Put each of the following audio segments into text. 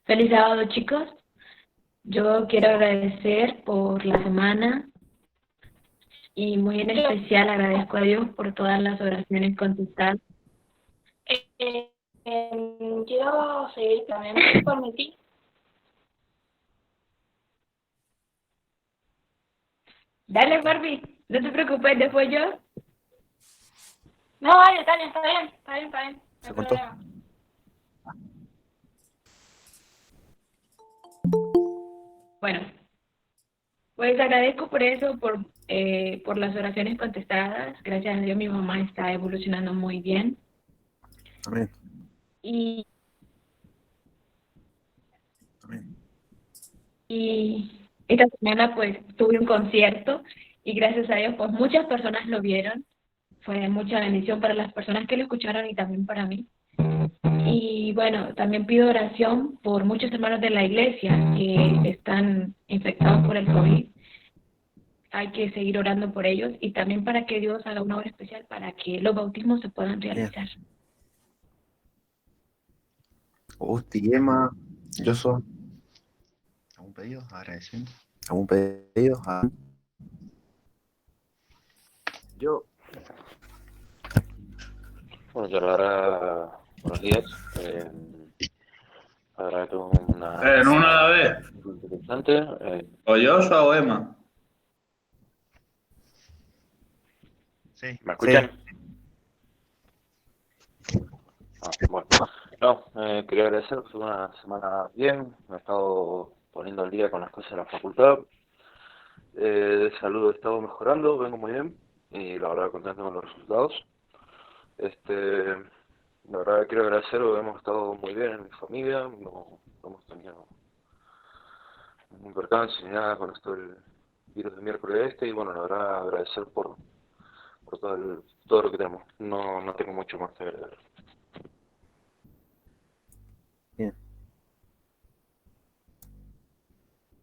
Feliz sábado, chicos. Yo quiero agradecer por la semana y muy en especial agradezco a Dios por todas las oraciones contestadas. Quiero seguir también por mi ti. Dale, Barbie, no te preocupes, después yo. No, vale, dale, está bien, está bien, está bien, no Se hay cortó. problema. Bueno, pues agradezco por eso, por las oraciones contestadas. Gracias a Dios mi mamá está evolucionando muy bien. Amén. Y, Amén. y esta semana pues tuve un concierto y gracias a Dios pues muchas personas lo vieron. Fue mucha bendición para las personas que lo escucharon y también para mí. Y bueno, también pido oración por muchos hermanos de la iglesia que están infectados por el COVID. Hay que seguir orando por ellos y también para que Dios haga una obra especial para que los bautismos se puedan Bien. realizar. Gusti, Emma, yo soy. ¿Algún pedido? Agradeciendo. ¿Algún pedido? Yo. Bueno, yo la verdad, buenos días. La verdad que una En una a la semana vez. muy interesante. O Joshua o Emma. Sí. ¿Me Sí. escuchan? Bueno. No, quería agradecer, fue una semana bien. Me he estado poniendo al día con las cosas de la facultad. De salud he estado mejorando, vengo muy bien. Y la verdad contento con los resultados. La verdad quiero agradecer, hemos estado muy bien en mi familia. No hemos tenido ningún percance ni nada con esto del virus del miércoles y bueno, la verdad agradecer por todo lo que tenemos. No tengo mucho más que agregar. Bien.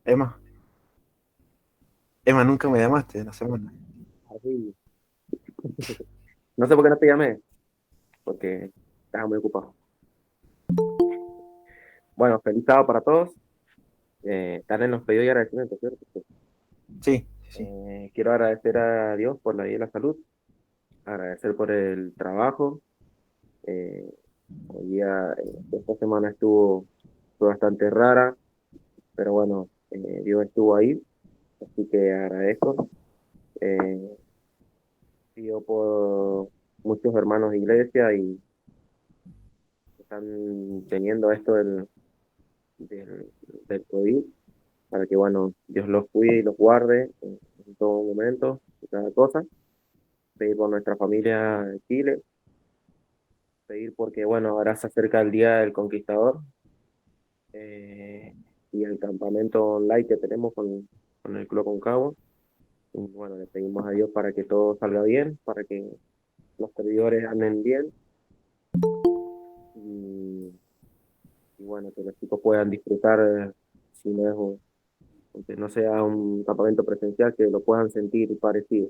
Emma. Emma, nunca me llamaste en la semana. Así. No sé por qué no te llamé, porque estaba muy ocupado. Bueno, feliz sábado para todos. Están en los pedidos y agradecimientos, ¿cierto? Sí, sí. Quiero agradecer a Dios por la vida y la salud, agradecer por el trabajo. Eh, Hoy día, esta semana fue bastante rara, pero bueno, Dios estuvo ahí, así que agradezco. Eh, Pido por muchos hermanos de iglesia y están teniendo esto del, del COVID, para que, bueno, Dios los cuide y los guarde en todo momento, en cada cosa. Pedir por nuestra familia de Chile, pedir porque, bueno, ahora se acerca el Día del Conquistador, eh, y el campamento online que tenemos con el Club Concagua. Y, bueno, le pedimos a Dios para que todo salga bien, para que los servidores anden bien y, y bueno, que los chicos puedan disfrutar, si no es aunque no sea un campamento presencial, que lo puedan sentir parecido.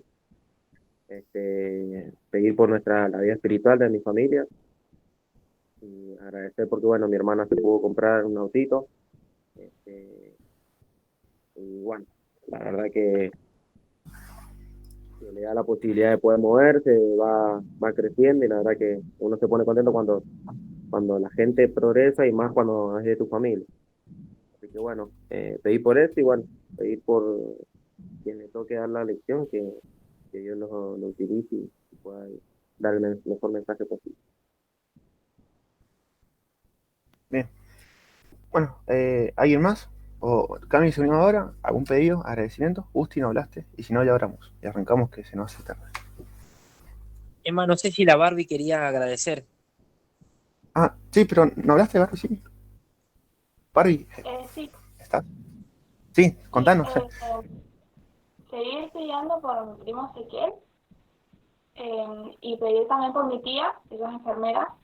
Pedir por la vida espiritual de mi familia y agradecer porque, bueno, mi hermana se pudo comprar un autito. este, y bueno, la verdad que le da la posibilidad de poder moverse, va creciendo y la verdad que uno se pone contento cuando la gente progresa y más cuando es de tu familia. Así que bueno, pedir por eso y bueno, pedir por quien le toque dar la lección, que Dios lo utilice y pueda dar el mejor mensaje posible. Bien. Bueno, ¿alguien más? ¿O Cami se unió ahora? ¿Algún pedido? ¿Agradecimiento? Gusti, no hablaste. Y si no, ya oramos. Y arrancamos que se nos hace tarde. Emma, no sé si la Barbie quería agradecer. Ah, sí, pero ¿no hablaste, Barbie? Sí. Barbie, Sí, ¿estás? Sí, sí, contanos. seguir pidiendo por mi primo Ezequiel y pedir también por mi tía, ella es enfermera,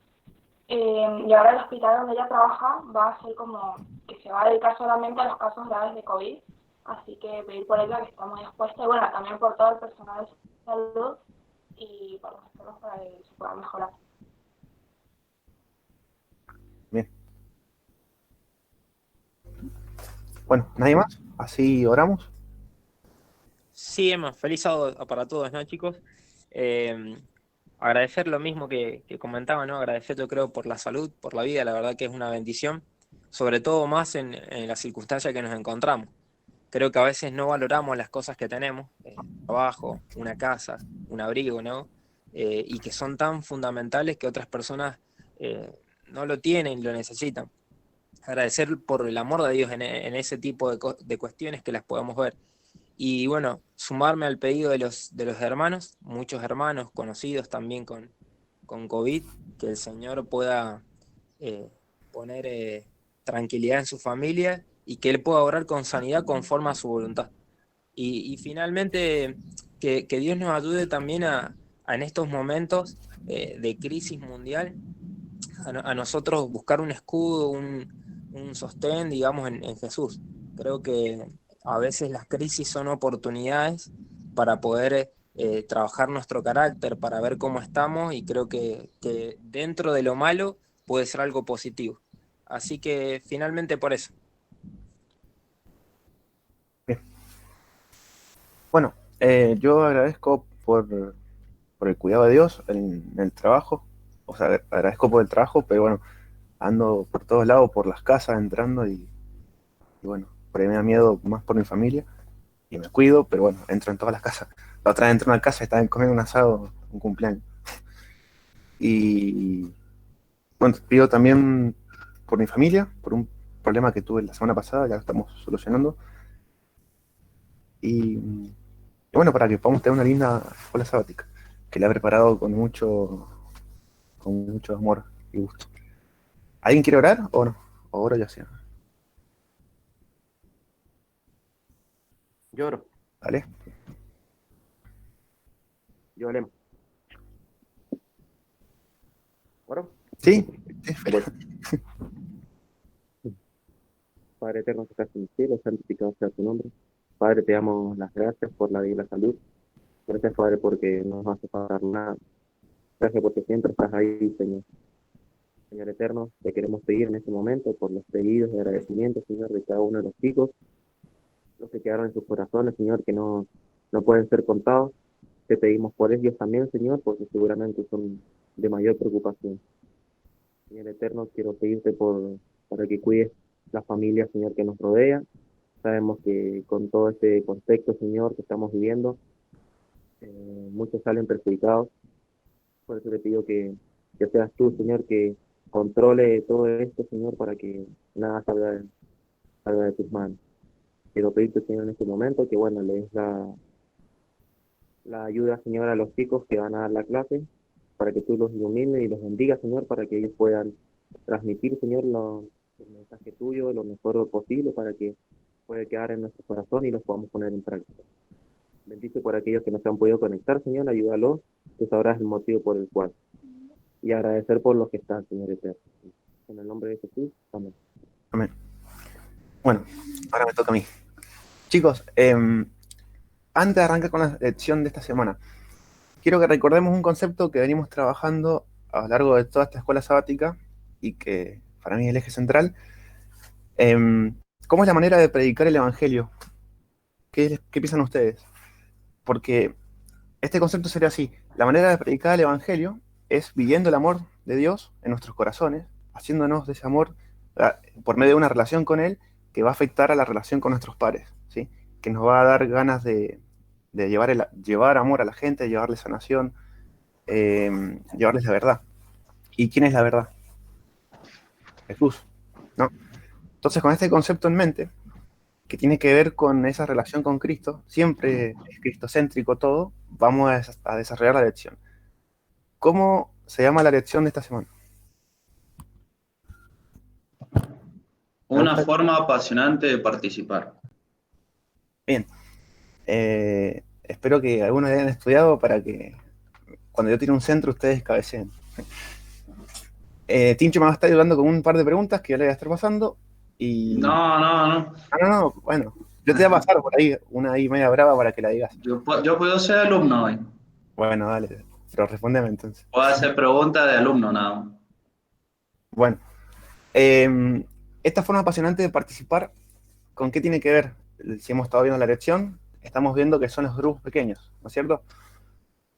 y ahora el hospital donde ella trabaja va a ser como que se va a dedicar solamente a los casos graves de COVID, así que pedir por ella que está muy expuesta y bueno, también por todo el personal de salud y por los enfermos para que se puedan mejorar. Bien. Bueno, ¿nadie más? Así oramos. Sí, Emma, feliz sábado para todos, ¿no, chicos? Agradecer lo mismo que comentaba, ¿no? Agradecer, yo creo, por la salud, por la vida, la verdad que es una bendición, sobre todo más en la circunstancia que nos encontramos. Creo que a veces no valoramos las cosas que tenemos, trabajo, una casa, un abrigo, ¿no? Y que son tan fundamentales que otras personas no lo tienen, lo necesitan. Agradecer por el amor de Dios en ese tipo de cuestiones que las podamos ver. Y bueno, sumarme al pedido de los hermanos, muchos hermanos conocidos también con COVID, que el Señor pueda eh, poner tranquilidad en su familia y que Él pueda orar con sanidad conforme a su voluntad. Y finalmente, que Dios nos ayude también en estos momentos de crisis mundial, a nosotros buscar un escudo, un sostén, digamos, en Jesús. Creo que a veces las crisis son oportunidades para poder trabajar nuestro carácter, para ver cómo estamos, y creo que dentro de lo malo puede ser algo positivo. Así que finalmente por eso. Bien. Bueno, yo agradezco por el cuidado de Dios en el trabajo. O sea, agradezco por el trabajo, pero bueno, ando por todos lados, por las casas, entrando y bueno, por ahí me da miedo más por mi familia y me cuido, pero bueno, entro en todas las casas. La otra vez entré a una casa y estaban comiendo un asado, un cumpleaños. Y bueno, pido también por mi familia, por un problema que tuve la semana pasada, ya lo estamos solucionando. Y bueno, para que podamos tener una linda escuela sabática, que la he preparado con mucho amor y gusto. ¿Alguien quiere orar o no? O oro ya sea. Lloro, ¿Vale? yo lemo. ¿Oro? ¿Sí? Sí, feliz. Padre eterno que estás en el cielo, santificado sea tu nombre. Padre, te damos las gracias por la vida y la salud. Gracias, Padre, porque no nos hace pagar nada. Gracias porque siempre estás ahí, Señor. Señor eterno, te queremos pedir en este momento por los pedidos de agradecimiento, Señor, de cada uno de los chicos, los que quedaron en sus corazones, Señor, que no pueden ser contados. Te pedimos por ellos también, Señor, porque seguramente son de mayor preocupación. Señor eterno, quiero pedirte para que cuides la familia, Señor, que nos rodea. Sabemos que con todo este contexto, Señor, que estamos viviendo, muchos salen perjudicados. Por eso te pido que seas tú, Señor, que controle todo esto, Señor, para que nada salga de tus manos. Quiero pedirte, Señor, en este momento que, bueno, le des la ayuda, Señor, a los chicos que van a dar la clase, para que tú los ilumines y los bendigas, Señor, para que ellos puedan transmitir, Señor, el mensaje tuyo lo mejor posible para que pueda quedar en nuestro corazón y los podamos poner en práctica. Bendice por aquellos que no se han podido conectar, Señor, ayúdalos, tú sabrás el motivo por el cual. Y agradecer por los que están, Señor eterno. En el nombre de Jesús, amén. Amén. Bueno, ahora me toca a mí. Chicos, antes de arrancar con la lección de esta semana, quiero que recordemos un concepto que venimos trabajando a lo largo de toda esta escuela sabática y que para mí es el eje central. ¿Cómo es la manera de predicar el Evangelio? ¿Qué piensan ustedes? Porque este concepto sería así: la manera de predicar el Evangelio es viviendo el amor de Dios en nuestros corazones, haciéndonos de ese amor por medio de una relación con Él que va a afectar a la relación con nuestros pares, ¿sí? Que nos va a dar ganas de llevar amor a la gente, llevarles sanación, llevarles la verdad. ¿Y quién es la verdad? Jesús, ¿no? Entonces, con este concepto en mente, que tiene que ver con esa relación con Cristo, siempre es cristocéntrico todo, vamos a desarrollar la lección. ¿Cómo se llama la lección de esta semana? Una forma apasionante de participar. Bien. Espero que algunos hayan estudiado para que cuando yo tire un centro ustedes cabeceen. Tincho me va a estar ayudando con un par de preguntas que yo le voy a estar pasando. Y... No. No, bueno. Yo te voy a pasar por ahí una ahí media brava para que la digas. Yo puedo ser alumno hoy. Bueno, dale, pero respóndeme entonces. Puedo hacer preguntas de alumno nada más. Bueno, esta forma apasionante de participar ¿con qué tiene que ver? Si hemos estado viendo la lección, estamos viendo que son los grupos pequeños, ¿no es cierto?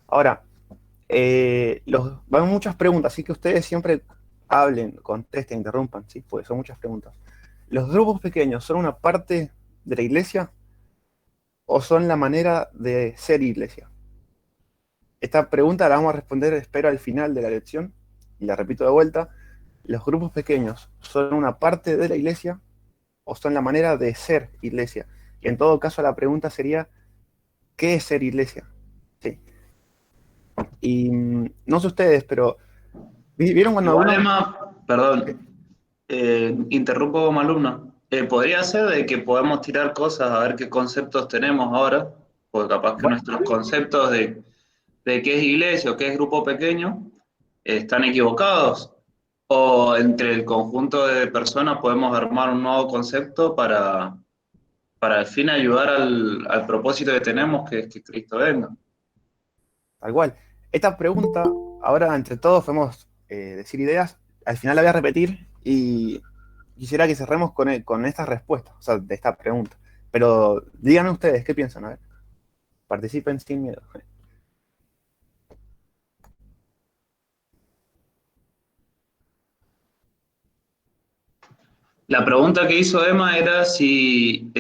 Ahora, van muchas preguntas, así que ustedes siempre hablen, contesten, interrumpan, ¿sí? Pues son muchas preguntas. ¿Los grupos pequeños son una parte de la iglesia o son la manera de ser iglesia? Esta pregunta la vamos a responder, espero, al final de la lección, y la repito de vuelta. ¿Los grupos pequeños son una parte de la iglesia o son la manera de ser iglesia? Y en todo caso la pregunta sería, ¿qué es ser iglesia? Sí. Y no sé ustedes, pero ¿vieron cuando Igual, algunos... Emma, perdón, interrumpo como alumno. ¿Podría ser de que podemos tirar cosas a ver qué conceptos tenemos ahora? Porque capaz que Bueno, nuestros conceptos de qué es iglesia o qué es grupo pequeño están equivocados. O entre el conjunto de personas podemos armar un nuevo concepto para al fin ayudar al propósito que tenemos, que es que Cristo venga. tal cual. Esta pregunta, ahora entre todos podemos decir ideas, al final la voy a repetir y quisiera que cerremos con esta respuesta, o sea, de esta pregunta. Pero díganme ustedes, ¿qué piensan? A ver, participen sin miedo. La pregunta que hizo Emma era si,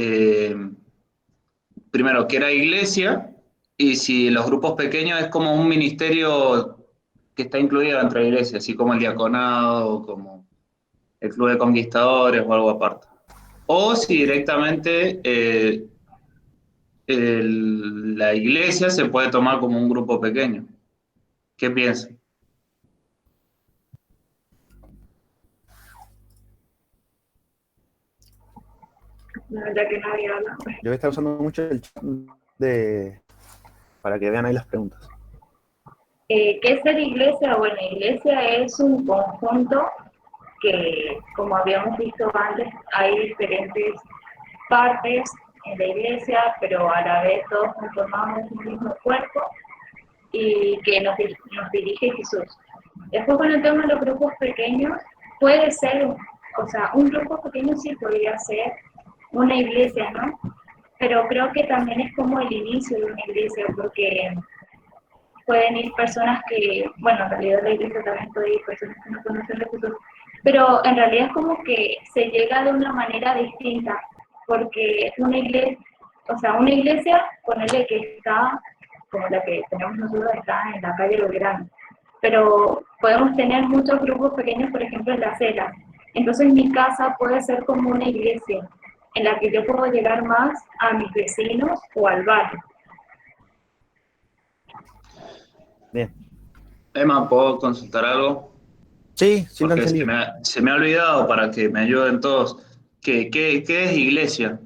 primero, qué era iglesia y si los grupos pequeños es como un ministerio que está incluido dentro de la iglesia, así como el diaconado, como el club de conquistadores o algo aparte. O si directamente la iglesia se puede tomar como un grupo pequeño. ¿Qué piensan? La verdad que nadie habla. Yo voy a estar usando mucho el chat para que vean ahí las preguntas. ¿Qué es ser iglesia? Bueno, iglesia es un conjunto que, como habíamos visto antes, hay diferentes partes en la iglesia, pero a la vez todos conformamos un mismo cuerpo y que nos dirige Jesús. Después, con el tema de los grupos pequeños, puede ser, o sea, un grupo pequeño sí podría ser una iglesia, ¿no? Pero creo que también es como el inicio de una iglesia, porque pueden ir personas que, bueno, en realidad la iglesia también puede ir personas que no conocen de Jesús, pero en realidad es como que se llega de una manera distinta, porque una iglesia, o sea, una iglesia, ponerle que está, como la que tenemos nosotros, está en la calle Belgrano, pero podemos tener muchos grupos pequeños, por ejemplo, en la acera. Entonces mi casa puede ser como una iglesia, en la que yo puedo llegar más a mis vecinos o al barrio. Bien. Emma, ¿puedo consultar algo? Sí, Porque siéntanse libres. se me ha olvidado para que me ayuden todos. ¿Qué es iglesia?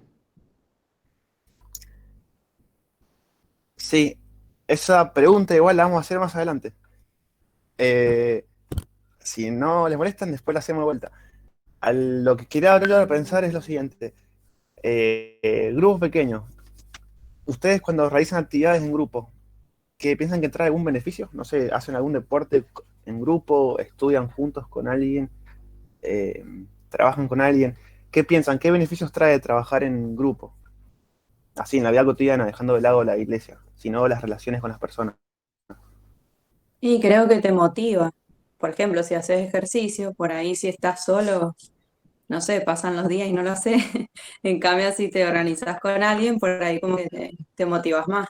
Sí, esa pregunta igual la vamos a hacer más adelante. Si no les molestan, después la hacemos de vuelta. Lo que quería ahora pensar es lo siguiente. Grupos pequeños. Ustedes cuando realizan actividades en grupo, ¿qué piensan que trae algún beneficio? No sé, hacen algún deporte en grupo, estudian juntos con alguien, trabajan con alguien. ¿Qué piensan? ¿Qué beneficios trae trabajar en grupo? Así, en la vida cotidiana, dejando de lado la iglesia, sino las relaciones con las personas. Y creo que te motiva. Por ejemplo, si haces ejercicio, por ahí si estás solo, no sé, pasan los días y no lo haces. En cambio, si te organizas con alguien, por ahí como que te motivas más.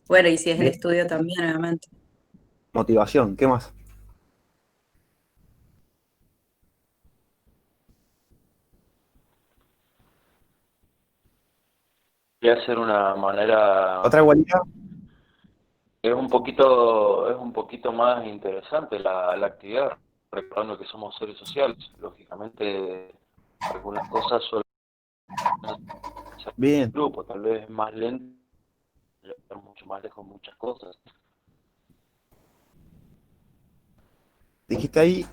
Bueno, y si es el Bien. estudio también, obviamente. Motivación, ¿qué más? Y hacer una manera, Otra cualidad, es un poquito más interesante la actividad, recordando que somos seres sociales. Lógicamente, algunas cosas suelen ser en bien, grupo, tal vez más lento, llegar mucho más lejos muchas cosas. dijiste ahí,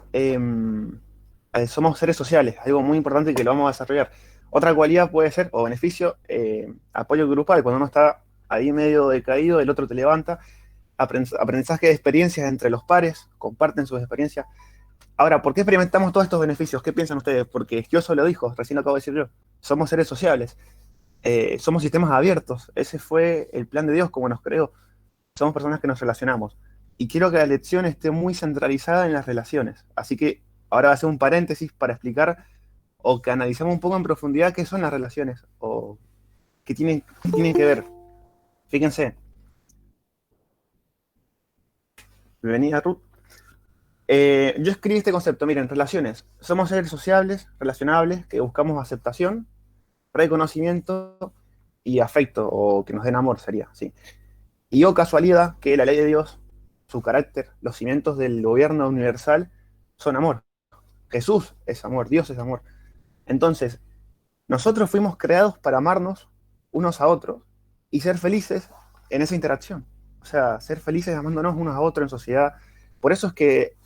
somos seres sociales, algo muy importante que lo vamos a desarrollar. Otra cualidad puede ser, o beneficio, apoyo grupal, cuando uno está ahí medio decaído, el otro te levanta. Aprendizaje de experiencias entre los pares, comparten sus experiencias. Ahora, ¿por qué experimentamos todos estos beneficios? ¿Qué piensan ustedes? Porque yo solo lo dijo, recién lo acabo de decir yo. somos seres sociables, somos sistemas abiertos. Ese fue el plan de Dios como nos creó. Somos personas que nos relacionamos. Y quiero que la lección esté muy centralizada en las relaciones. Así que ahora va a hacer un paréntesis para explicar o que analicemos un poco en profundidad qué son las relaciones o qué tienen que ver. Fíjense. Bienvenida, Ruth. Yo escribí este concepto, miren, relaciones. Somos seres sociables, relacionables, que buscamos aceptación, reconocimiento y afecto, o que nos den amor, sería, sí. Y oh casualidad que la ley de Dios, su carácter, los cimientos del gobierno universal son amor. Jesús es amor, Dios es amor. Entonces, nosotros fuimos creados para amarnos unos a otros y ser felices en esa interacción. O sea, ser felices amándonos unos a otros en sociedad. Por eso es que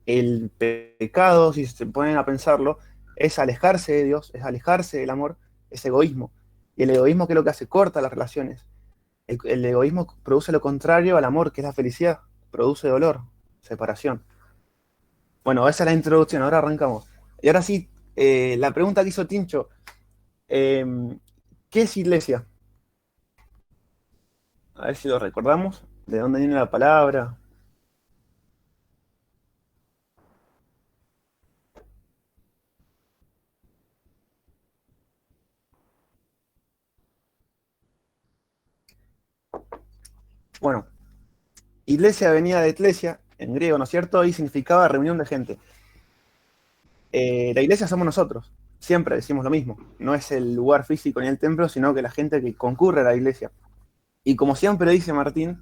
el pecado, si se ponen a pensarlo, es alejarse de Dios, es alejarse del amor, es egoísmo. Y el egoísmo, ¿qué es lo que hace? Corta las relaciones. El egoísmo produce lo contrario al amor, que es la felicidad. Produce dolor, separación. Bueno, esa es la introducción, ahora arrancamos. Y ahora sí, la pregunta que hizo Tincho, ¿qué es iglesia? A ver si lo recordamos, de dónde viene la palabra. Bueno, iglesia venía de eclesia, en griego, ¿no es cierto? Y significaba reunión de gente. La iglesia somos nosotros, siempre decimos lo mismo. No es el lugar físico ni el templo, sino que la gente que concurre a la iglesia. Y como siempre dice Martín,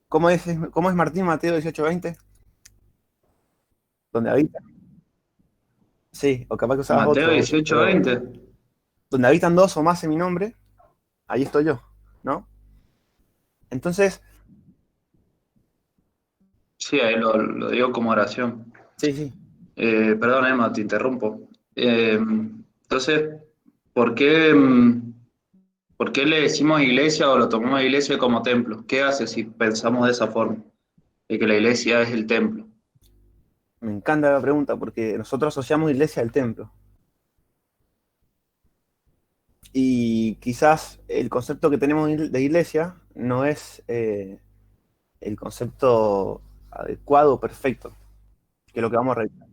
cómo es Martín Mateo 18:20? ¿Donde habita? Sí, o capaz que usabas Mateo otro, 18, pero 20. donde habitan dos o más en mi nombre, ahí estoy yo, ¿no? Entonces, Sí, ahí lo digo como oración. sí, sí. Perdón, Emma, te interrumpo. Entonces, ¿por qué, por qué le decimos iglesia o lo tomamos iglesia como templo? ¿Qué hace si pensamos de esa forma? De que la iglesia es el templo. Me encanta la pregunta porque nosotros asociamos iglesia al templo. Y quizás el concepto que tenemos de iglesia no es el concepto adecuado, perfecto, que es lo que vamos a revisar.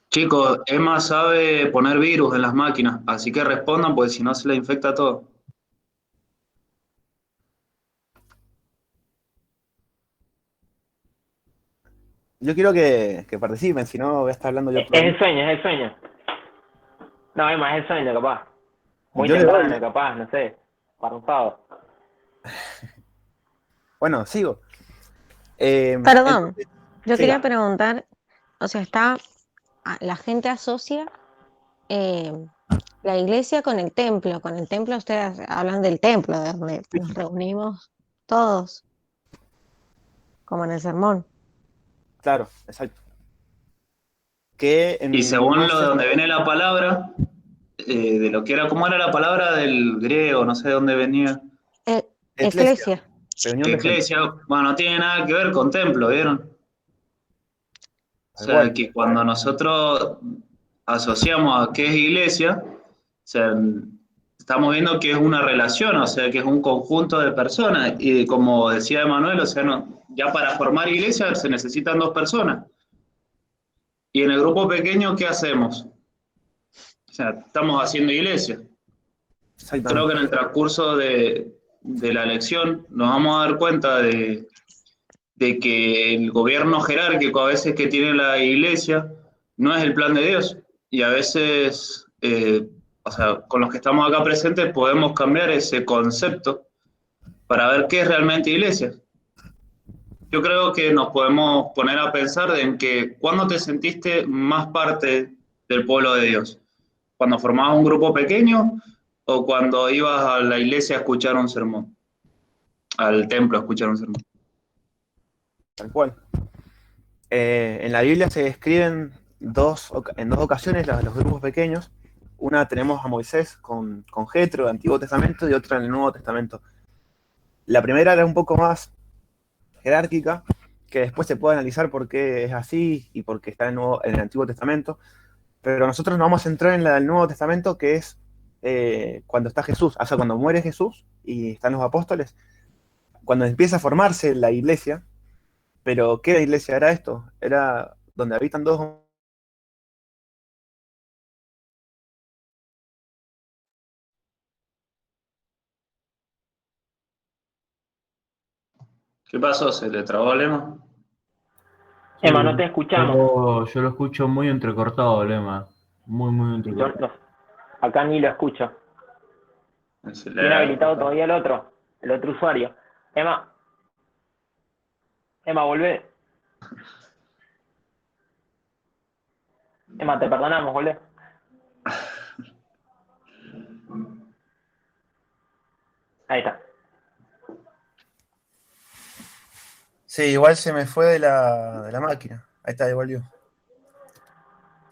Chicos, Emma sabe poner virus en las máquinas, así que respondan, porque si no se le infecta todo. Yo quiero que participen, si no voy a estar hablando yo Es todo el el tiempo. sueño, es el sueño. No, es más el sueño, capaz. Muy Yo le doy. temprano, capaz, no sé. Parrufado. Bueno, sigo. Perdón, Entonces, yo sí, quería preguntar, o sea, la gente asocia eh, la iglesia con el templo ustedes hablan del templo, de donde nos reunimos todos, como en el sermón. claro, exacto. Que Y según no lo de sé, donde viene la palabra, de lo que era, ¿cómo era la palabra del griego? No sé de dónde venía. eclesia, Eclesia, reunión de gente, Eclesia, bueno, no tiene nada que ver con templo, ¿vieron? O tal sea, cual. que cuando nosotros asociamos a qué es iglesia, o sea, estamos viendo que es una relación, o sea, que es un conjunto de personas. Y como decía Emanuel, o sea, ya para formar iglesia se necesitan dos personas. Y en el grupo pequeño, ¿qué hacemos? O sea, estamos haciendo iglesia. Creo que Exactamente. en el transcurso de la elección nos vamos a dar cuenta de que el gobierno jerárquico a veces que tiene la iglesia no es el plan de Dios. Y a veces, o sea, con los que estamos acá presentes podemos cambiar ese concepto para ver qué es realmente iglesia. Yo creo que nos podemos poner a pensar en que ¿cuándo te sentiste más parte del pueblo de Dios? ¿Cuando formabas un grupo pequeño o cuando ibas a la iglesia a escuchar un sermón? Al templo a escuchar un sermón. Tal cual. En la Biblia se describen en dos ocasiones los grupos pequeños. Una tenemos a Moisés con Jetro, del Antiguo Testamento, y otra en el Nuevo Testamento. La primera era un poco más jerárquica, que después se puede analizar por qué es así y por qué está en el Antiguo Testamento. Pero nosotros nos vamos a entrar en la del Nuevo Testamento, que es cuando está Jesús, o sea, cuando muere Jesús y están los apóstoles, cuando empieza a formarse la iglesia. Pero ¿qué iglesia era esto? Era donde habitan dos. ¿Qué pasó? ¿Se le trabó el Lema? Emma, no te escuchamos. Yo lo escucho muy entrecortado, Lema. Muy, muy Yo entrecortado. acá ni lo escucho. Se le ¿Tiene ha habilitado cortado. todavía el otro usuario? Emma, volvé. Emma, te perdonamos, volvé. Ahí está. Sí, igual se me fue de la máquina. Ahí está, devolvió.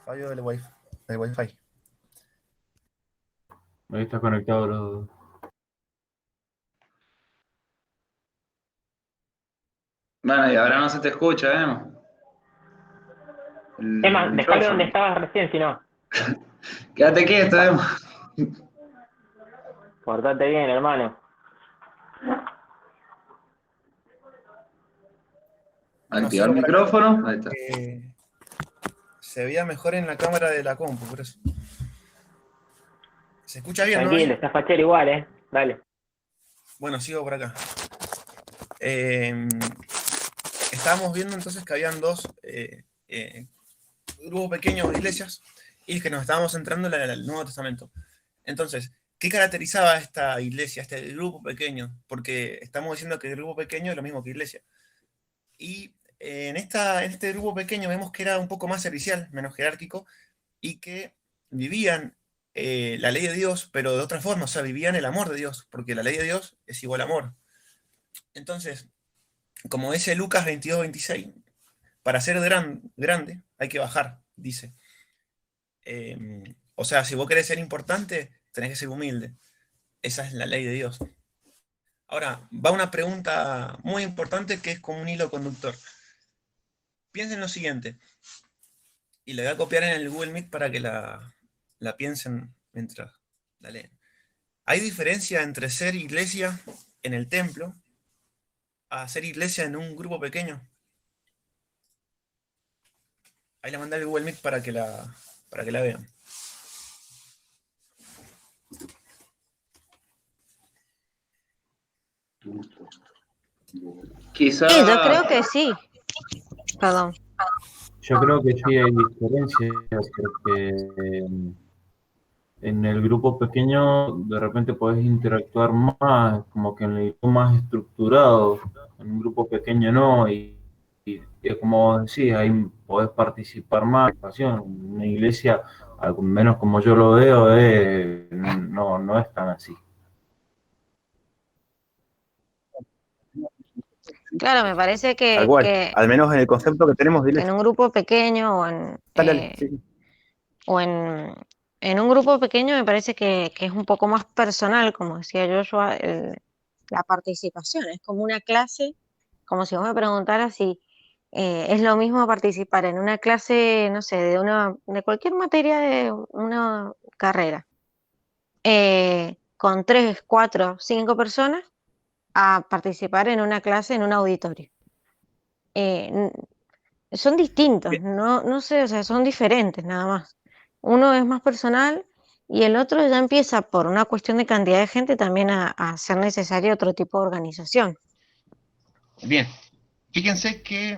Fallo del Wi-Fi. Ahí está conectado los... Bueno, y ahora no se te escucha, Emma. El Emma, dejale micrófono. donde estabas recién, si no. Quédate quieto, Emma. Portate bien, hermano. Activar el micrófono. Ahí está. Se veía mejor en la cámara de la compu, por eso. ¿Se escucha bien, Tranquilo, no? está fachero igual, Dale. Bueno, sigo por acá. Estábamos viendo entonces que habían dos grupos pequeños de iglesias y que nos estábamos entrando en el Nuevo Testamento. Entonces, ¿qué caracterizaba esta iglesia, este grupo pequeño? Porque estamos diciendo que el grupo pequeño es lo mismo que iglesia. Y en este grupo pequeño vemos que era un poco más servicial, menos jerárquico, y que vivían la ley de Dios, pero de otra forma, o sea, vivían el amor de Dios, porque la ley de Dios es igual a amor. Entonces, como dice Lucas 22:26, para ser grande hay que bajar, dice. O sea, si vos querés ser importante, tenés que ser humilde. Esa es la ley de Dios. Ahora, va una pregunta muy importante que es como un hilo conductor. Piensen lo siguiente, y la voy a copiar en el Google Meet para que la piensen mientras la leen. ¿Hay diferencia entre ser iglesia en el templo a ser iglesia en un grupo pequeño? Ahí la mandé al Google Meet para que la vean. Quizá... Sí, yo creo que sí. Perdón. Yo creo que sí hay diferencias, porque en el grupo pequeño de repente podés interactuar más, como que en el grupo más estructurado, en un grupo pequeño no, y es como vos decís, ahí podés participar más. En una iglesia, al menos como yo lo veo, no es tan así. Claro, me parece Tal cual, que al menos en el concepto que tenemos de en iglesia. un grupo pequeño o en, Dale, sí. o en un grupo pequeño me parece que es un poco más personal, como decía Joshua, la participación. Es como una clase, como si vos me preguntaras si es lo mismo participar en una clase, no sé, de cualquier materia de una carrera, con 3, 4, 5 personas, a participar en una clase en un auditorio. Son distintos, no sé, o sea, son diferentes nada más. Uno es más personal y el otro ya empieza por una cuestión de cantidad de gente también a ser necesario otro tipo de organización. Bien, fíjense que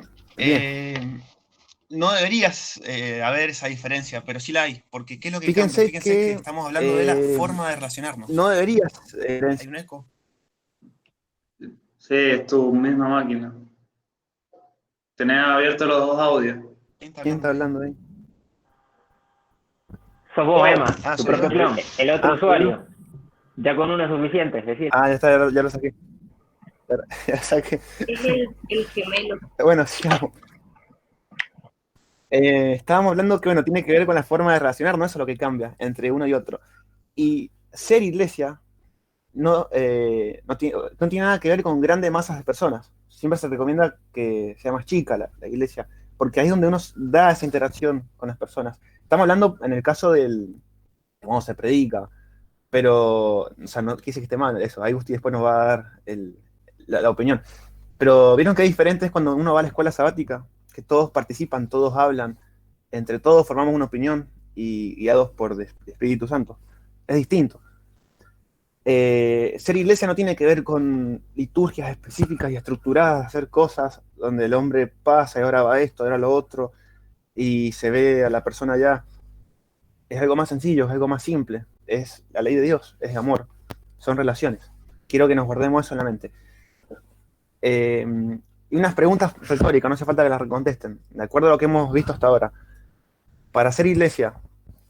no deberías haber esa diferencia, pero sí la hay, porque ¿qué es lo que cambia? Fíjense que estamos hablando de la forma de relacionarnos. No deberías. Hay un eco. Sí, es tu misma máquina. Tenés abiertos los dos audios. ¿Quién está hablando ahí? Sos vos, Emma, tu soy propio yo. clon, el otro usuario. Ya con uno es suficiente, es decir. Ya está, ya lo saqué. Ya saqué. Es el gemelo. Bueno, sigamos. Estábamos hablando que, bueno, tiene que ver con la forma de relacionarnos, eso es lo que cambia entre uno y otro. Y ser iglesia no tiene nada que ver con grandes masas de personas. Siempre se recomienda que sea más chica la iglesia, porque ahí es donde uno da esa interacción con las personas. Estamos hablando en el caso del cómo se predica, pero, o sea, no quise que esté mal eso. Ahí Gusti después nos va a dar la opinión. Pero ¿vieron qué diferente es cuando uno va a la escuela sabática? Que todos participan, todos hablan, entre todos formamos una opinión y guiados por el Espíritu Santo. Es distinto. Ser iglesia no tiene que ver con liturgias específicas y estructuradas, hacer cosas donde el hombre pasa y ahora va esto, ahora lo otro, y se ve a la persona allá. Es algo más sencillo, es algo más simple. Es la ley de Dios, es amor, son relaciones. Quiero que nos guardemos eso en la mente. Y unas preguntas retóricas, no hace falta que las contesten. De acuerdo a lo que hemos visto hasta ahora, para ser iglesia,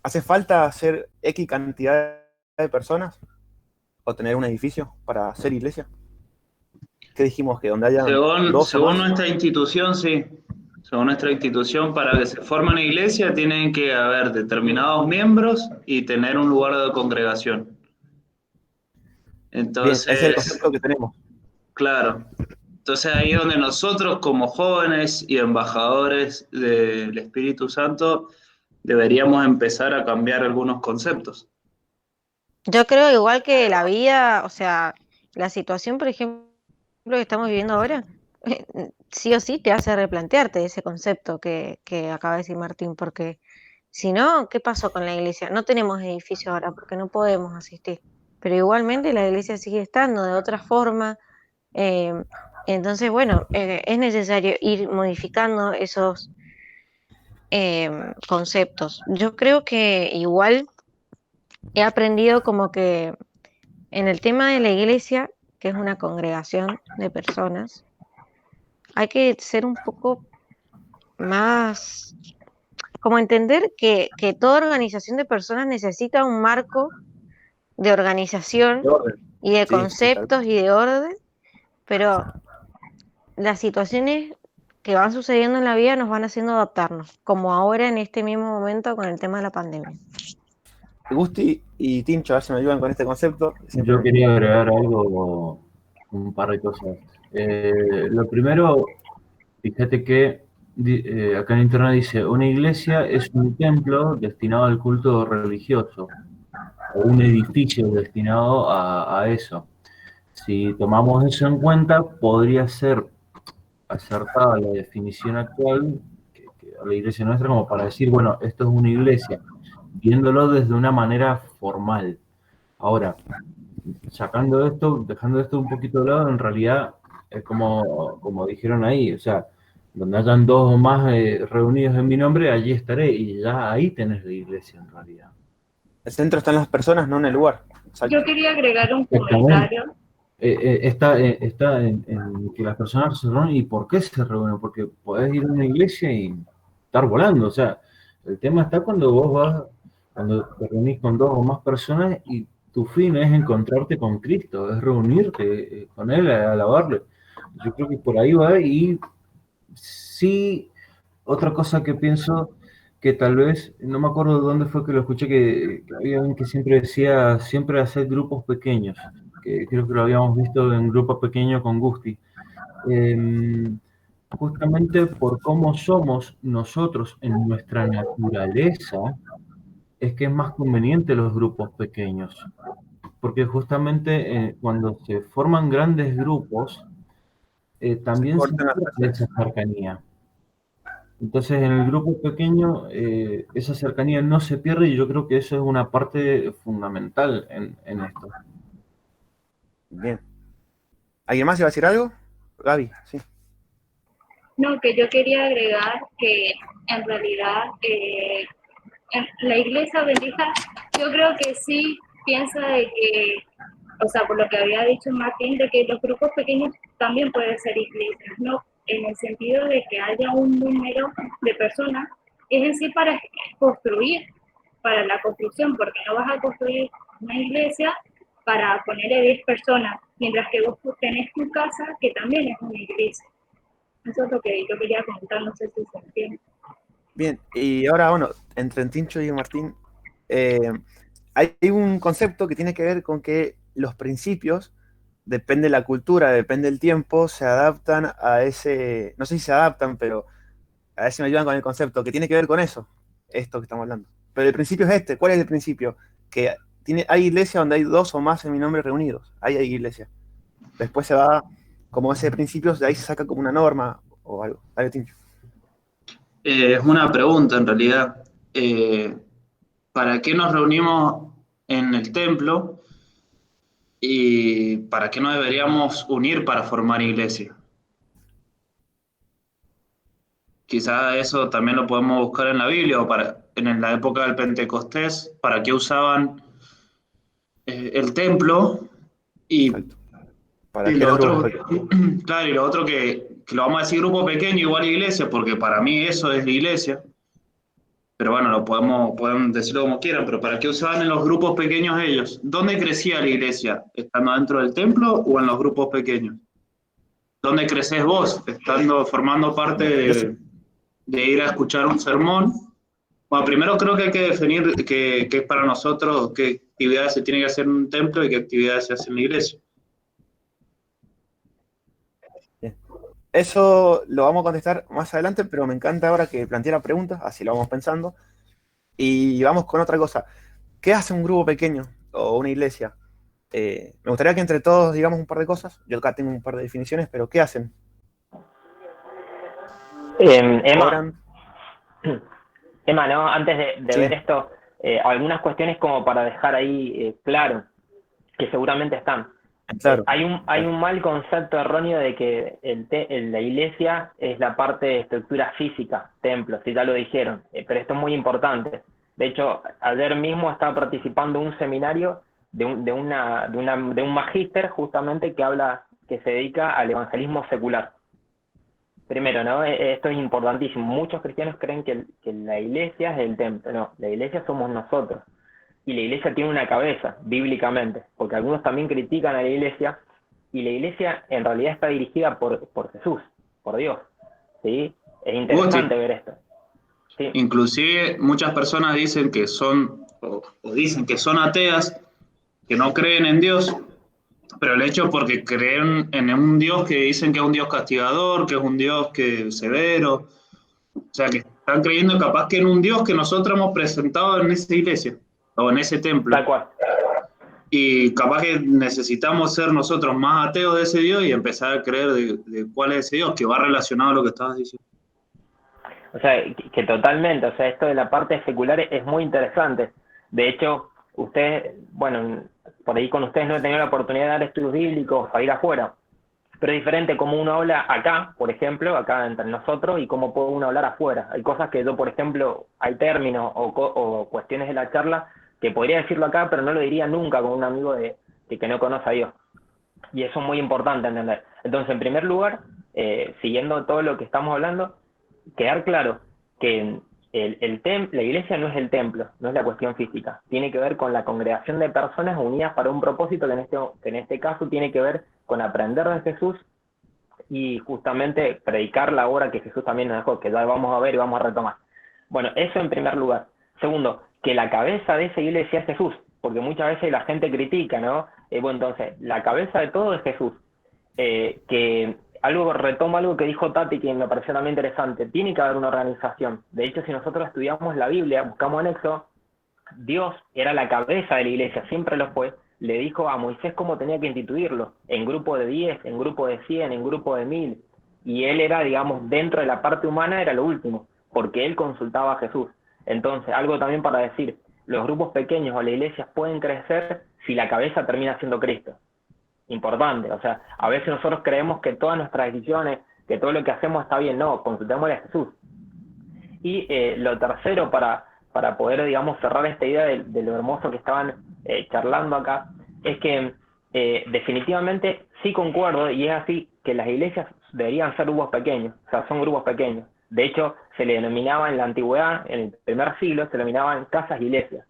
¿hace falta ser X cantidad de personas? ¿O tener un edificio para ser iglesia? ¿Qué dijimos? Que donde haya dos o Según más. nuestra institución, sí. Según nuestra institución, para que se forme una iglesia tienen que haber determinados miembros y tener un lugar de congregación. Bien, ese es el Entonces, concepto que tenemos. claro. Entonces ahí es donde nosotros como jóvenes y embajadores del Espíritu Santo deberíamos empezar a cambiar algunos conceptos. Yo creo igual que la vida, o sea, la situación, por ejemplo, que estamos viviendo ahora, sí o sí te hace replantearte ese concepto que acaba de decir Martín, porque si no, ¿qué pasó con la iglesia? No tenemos edificio ahora porque no podemos asistir, pero igualmente la iglesia sigue estando de otra forma. eh, entonces, bueno, es necesario ir modificando esos conceptos. Yo creo que igual he aprendido como que en el tema de la iglesia, que es una congregación de personas, hay que ser un poco más, como entender que toda organización de personas necesita un marco de organización De orden. y de Sí, sí, tal conceptos cual. y de orden, pero las situaciones que van sucediendo en la vida nos van haciendo adaptarnos, como ahora en este mismo momento con el tema de la pandemia. Gusti y Tincho, a ver si me ayudan con este concepto. Yo quería agregar algo, un par de cosas. Lo primero, fíjate que acá en internet dice, una iglesia es un templo destinado al culto religioso, o un edificio destinado a eso. Si tomamos eso en cuenta, podría ser acertada la definición actual que la iglesia nuestra como para decir, bueno, esto es una iglesia, viéndolo desde una manera formal. Ahora, sacando esto, dejando esto un poquito de lado, en realidad es como dijeron ahí, o sea, donde hayan dos o más reunidos en mi nombre, allí estaré, y ya ahí tenés la iglesia en realidad. El centro está en las personas, no en el lugar. Exacto. Yo quería agregar un Exactamente. comentario. Está en que las personas se reúnen. ¿Y por qué se reúnen? Porque podés ir a una iglesia y estar volando. O sea, el tema está cuando vos vas, cuando te reunís con dos o más personas y tu fin es encontrarte con Cristo, es reunirte con Él, a alabarle. Yo creo que por ahí va. Y sí, otra cosa que pienso que tal vez, no me acuerdo de dónde fue que lo escuché, que había alguien que siempre decía, siempre hacer grupos pequeños, que creo que lo habíamos visto en grupos pequeños con Gusti. Justamente por cómo somos nosotros en nuestra naturaleza, es que es más conveniente los grupos pequeños, porque justamente cuando se forman grandes grupos, también se cortan las pierde esa cercanía. Entonces, en el grupo pequeño, esa cercanía no se pierde y yo creo que eso es una parte fundamental en esto. Bien. ¿Alguien más iba a decir algo? Gaby, sí. No, que yo quería agregar que en realidad la iglesia bendita, yo creo que sí piensa de que, o sea, por lo que había dicho Martín, de que los grupos pequeños también pueden ser iglesias, ¿no? En el sentido de que haya un número de personas, es en sí para construir, para la construcción, porque no vas a construir una iglesia para ponerle 10 personas, mientras que vos tenés tu casa, que también es una iglesia. Eso es lo que yo quería comentar, no sé si se entiende. Bien, y ahora, bueno, entre Tincho y Martín, hay un concepto que tiene que ver con que los principios, depende de la cultura, depende del tiempo, se adaptan a ese, no sé si se adaptan, pero a ver si me ayudan con el concepto, que tiene que ver con eso, esto que estamos hablando. Pero el principio es este. ¿Cuál es el principio? Que hay iglesia donde hay 2 o más en mi nombre reunidos. Ahí hay iglesia. Después se va, como ese principio, de ahí se saca como una norma o algo. Dale, Tincho. Es una pregunta en realidad. ¿Para qué nos reunimos en el templo y para qué nos deberíamos unir para formar iglesia? Quizás eso también lo podemos buscar en la Biblia o en la época del Pentecostés, para qué usaban el templo y, Exacto. ¿Para y qué lo los otro, grupos? claro, y lo otro que lo vamos a decir grupo pequeño igual iglesia, porque para mí eso es la iglesia, pero bueno, pueden decirlo como quieran, pero ¿para qué usaban en los grupos pequeños ellos? ¿Dónde crecía la iglesia? ¿Estando dentro del templo o en los grupos pequeños? ¿Dónde creces vos? Formando parte de ir a escuchar un sermón. Bueno, primero creo que hay que definir qué es para nosotros, qué actividades se tiene que hacer en un templo y qué actividades se hacen en la iglesia. Bien. Eso lo vamos a contestar más adelante, pero me encanta ahora que planteé la pregunta, así lo vamos pensando. Y vamos con otra cosa. ¿Qué hace un grupo pequeño o una iglesia? Me gustaría que entre todos digamos un par de cosas. Yo acá tengo un par de definiciones, pero ¿qué hacen? Emma, ¿Oran? ¿no? Antes de Sí. ver esto, algunas cuestiones como para dejar ahí claro, que seguramente están. Claro. Hay un mal concepto erróneo de que la iglesia es la parte de estructura física, templos, si ya lo dijeron, pero esto es muy importante. De hecho, ayer mismo estaba participando en un seminario de un magíster justamente que se dedica al evangelismo secular. Primero, ¿no? Esto es importantísimo. Muchos cristianos creen que la iglesia es el templo. No, la iglesia somos nosotros. Y la iglesia tiene una cabeza, bíblicamente, porque algunos también critican a la iglesia, y la iglesia en realidad está dirigida por Jesús, por Dios. ¿Sí? Es interesante ver esto. Sí. Inclusive muchas personas dicen que son, o dicen que son ateas, que no creen en Dios, pero el hecho es porque creen en un Dios que dicen que es un Dios castigador, que es un Dios que severo, o sea, que están creyendo capaz que en un Dios que nosotros hemos presentado en esa iglesia, o en ese templo. Tal cual. Y capaz que necesitamos ser nosotros más ateos de ese Dios y empezar a creer de cuál es ese Dios, que va relacionado a lo que estabas diciendo. O sea, que totalmente, o sea, esto de la parte secular es muy interesante. De hecho, ustedes, bueno, por ahí con ustedes no he tenido la oportunidad de dar estudios bíblicos para ir afuera, pero es diferente cómo uno habla acá, por ejemplo, acá entre nosotros, y cómo puede uno hablar afuera. Hay cosas que yo, por ejemplo, hay términos o cuestiones de la charla que podría decirlo acá, pero no lo diría nunca con un amigo que no conoce a Dios. Y eso es muy importante entender. Entonces, en primer lugar, siguiendo todo lo que estamos hablando, quedar claro que la iglesia no es el templo, no es la cuestión física. Tiene que ver con la congregación de personas unidas para un propósito que en este caso tiene que ver con aprender de Jesús y justamente predicar la obra que Jesús también nos dejó, que ya vamos a ver y vamos a retomar. Bueno, eso en primer lugar. Segundo, que la cabeza de esa iglesia es Jesús, porque muchas veces la gente critica, ¿no? Bueno, entonces, la cabeza de todo es Jesús. Que retoma algo que dijo Tati, que me pareció también interesante. Tiene que haber una organización. De hecho, si nosotros estudiamos la Biblia, buscamos en Éxodo, Dios era la cabeza de la iglesia, siempre lo fue. Le dijo a Moisés cómo tenía que instituirlo, en grupo de 10, en grupo de 100, en grupo de 1000. Y él era, digamos, dentro de la parte humana era lo último, porque él consultaba a Jesús. Entonces, algo también para decir, los grupos pequeños o las iglesias pueden crecer si la cabeza termina siendo Cristo. Importante, o sea, a veces nosotros creemos que todas nuestras decisiones, que todo lo que hacemos está bien, no, consultémosle a Jesús. Y lo tercero para poder, digamos, cerrar esta idea de lo hermoso que estaban charlando acá, es que definitivamente sí concuerdo, y es así, que las iglesias deberían ser grupos pequeños, o sea, son grupos pequeños. De hecho, se le denominaba en la antigüedad, en el primer siglo, se denominaban casas iglesias,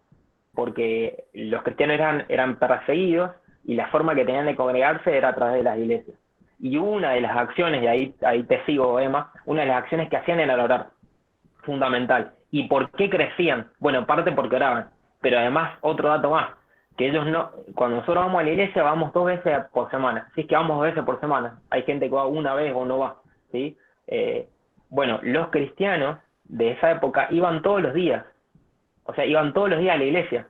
porque los cristianos eran perseguidos y la forma que tenían de congregarse era a través de las iglesias. Y una de las acciones, y ahí te sigo, Emma, una de las acciones que hacían era orar, fundamental. ¿Y por qué crecían? Bueno, parte porque oraban, pero además otro dato más, que ellos no, cuando nosotros vamos a la iglesia vamos 2 veces por semana, si es que vamos 2 veces por semana, hay gente que va una vez o no va, ¿sí? Bueno, los cristianos de esa época iban todos los días, o sea, iban todos los días a la iglesia,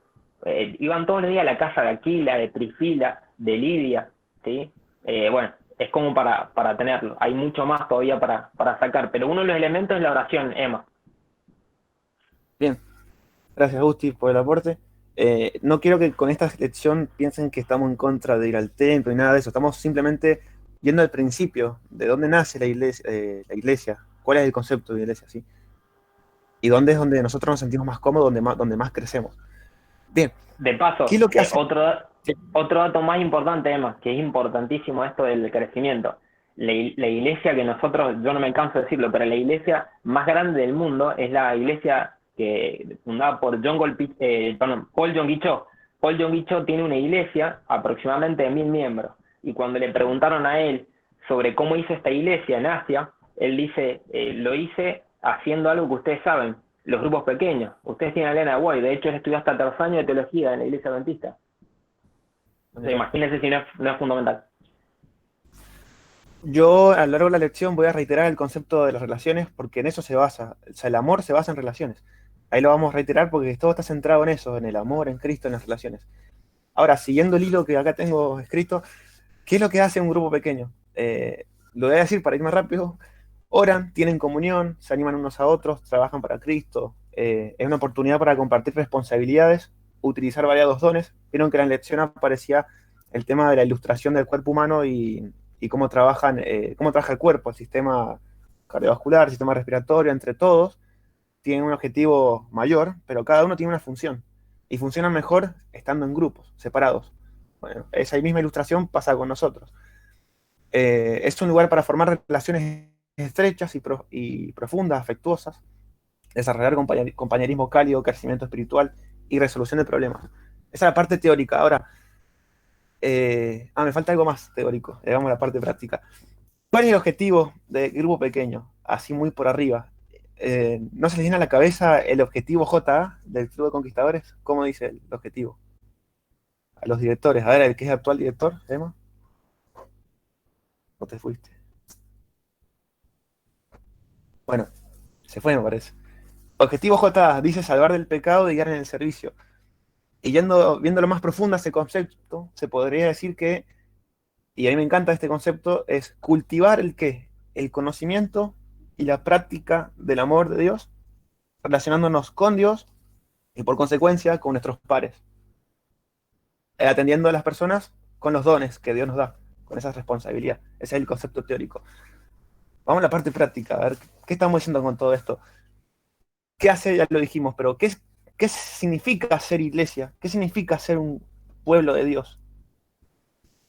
iban todos los días a la casa de Aquila, de Priscila, de Lidia, ¿sí? Bueno, es como para tenerlo. Hay mucho más todavía para sacar, pero uno de los elementos es la oración, Emma. Bien, gracias Gusti por el aporte. No quiero que con esta lección piensen que estamos en contra de ir al templo y nada de eso. Estamos simplemente yendo al principio, de dónde nace la iglesia, cuál es el concepto de iglesia, ¿sí? Y dónde es donde nosotros nos sentimos más cómodos, donde más crecemos. Bien. De paso, ¿Qué es lo que hace? otro dato más importante, Emma, que es importantísimo esto del crecimiento. La iglesia que nosotros, yo no me canso de decirlo, pero la iglesia más grande del mundo es la iglesia fundada por Paul Yonggi Cho. Paul Yonggi Cho tiene una iglesia aproximadamente de 1000 miembros. Y cuando le preguntaron a él sobre cómo hizo esta iglesia en Asia, él dice, lo hice haciendo algo que ustedes saben, los grupos pequeños. Ustedes tienen a Elena White, de hecho él estudió hasta 3 años de teología en la iglesia adventista. O sea, imagínense si no es fundamental. Yo a lo largo de la lección voy a reiterar el concepto de las relaciones porque en eso se basa. O sea, el amor se basa en relaciones. Ahí lo vamos a reiterar porque todo está centrado en eso, en el amor, en Cristo, en las relaciones. Ahora, siguiendo el hilo que acá tengo escrito, ¿qué es lo que hace un grupo pequeño? Lo voy a decir para ir más rápido. Oran, tienen comunión, se animan unos a otros, trabajan para Cristo. Es una oportunidad para compartir responsabilidades, utilizar variados dones. Vieron que en la lección aparecía el tema de la ilustración del cuerpo humano y cómo trabaja el cuerpo, el sistema cardiovascular, el sistema respiratorio, entre todos. Tienen un objetivo mayor, pero cada uno tiene una función. Y funcionan mejor estando en grupos, separados. Bueno, esa misma ilustración pasa con nosotros. Es un lugar para formar relaciones estrechas y profundas, afectuosas, desarrollar compañerismo cálido, crecimiento espiritual y resolución de problemas. Esa es la parte teórica. Ahora, me falta algo más teórico, digamos la parte práctica. ¿Cuál es el objetivo del grupo pequeño? Así muy por arriba. ¿No se les viene a la cabeza el objetivo JA del Club de Conquistadores? ¿Cómo dice el objetivo? A los directores. A ver, el que es actual director, Emma. ¿O te fuiste? Bueno, se fue, me parece. Objetivo JA dice salvar del pecado y guiar en el servicio. Y viéndolo más profundo ese concepto, se podría decir que, y a mí me encanta este concepto, es cultivar el qué, el conocimiento y la práctica del amor de Dios, relacionándonos con Dios y por consecuencia con nuestros pares, atendiendo a las personas con los dones que Dios nos da, con esa responsabilidad. Ese es el concepto teórico. Vamos a la parte práctica, a ver qué estamos diciendo con todo esto. ¿Qué hace? Ya lo dijimos, pero ¿qué significa ser iglesia? ¿Qué significa ser un pueblo de Dios?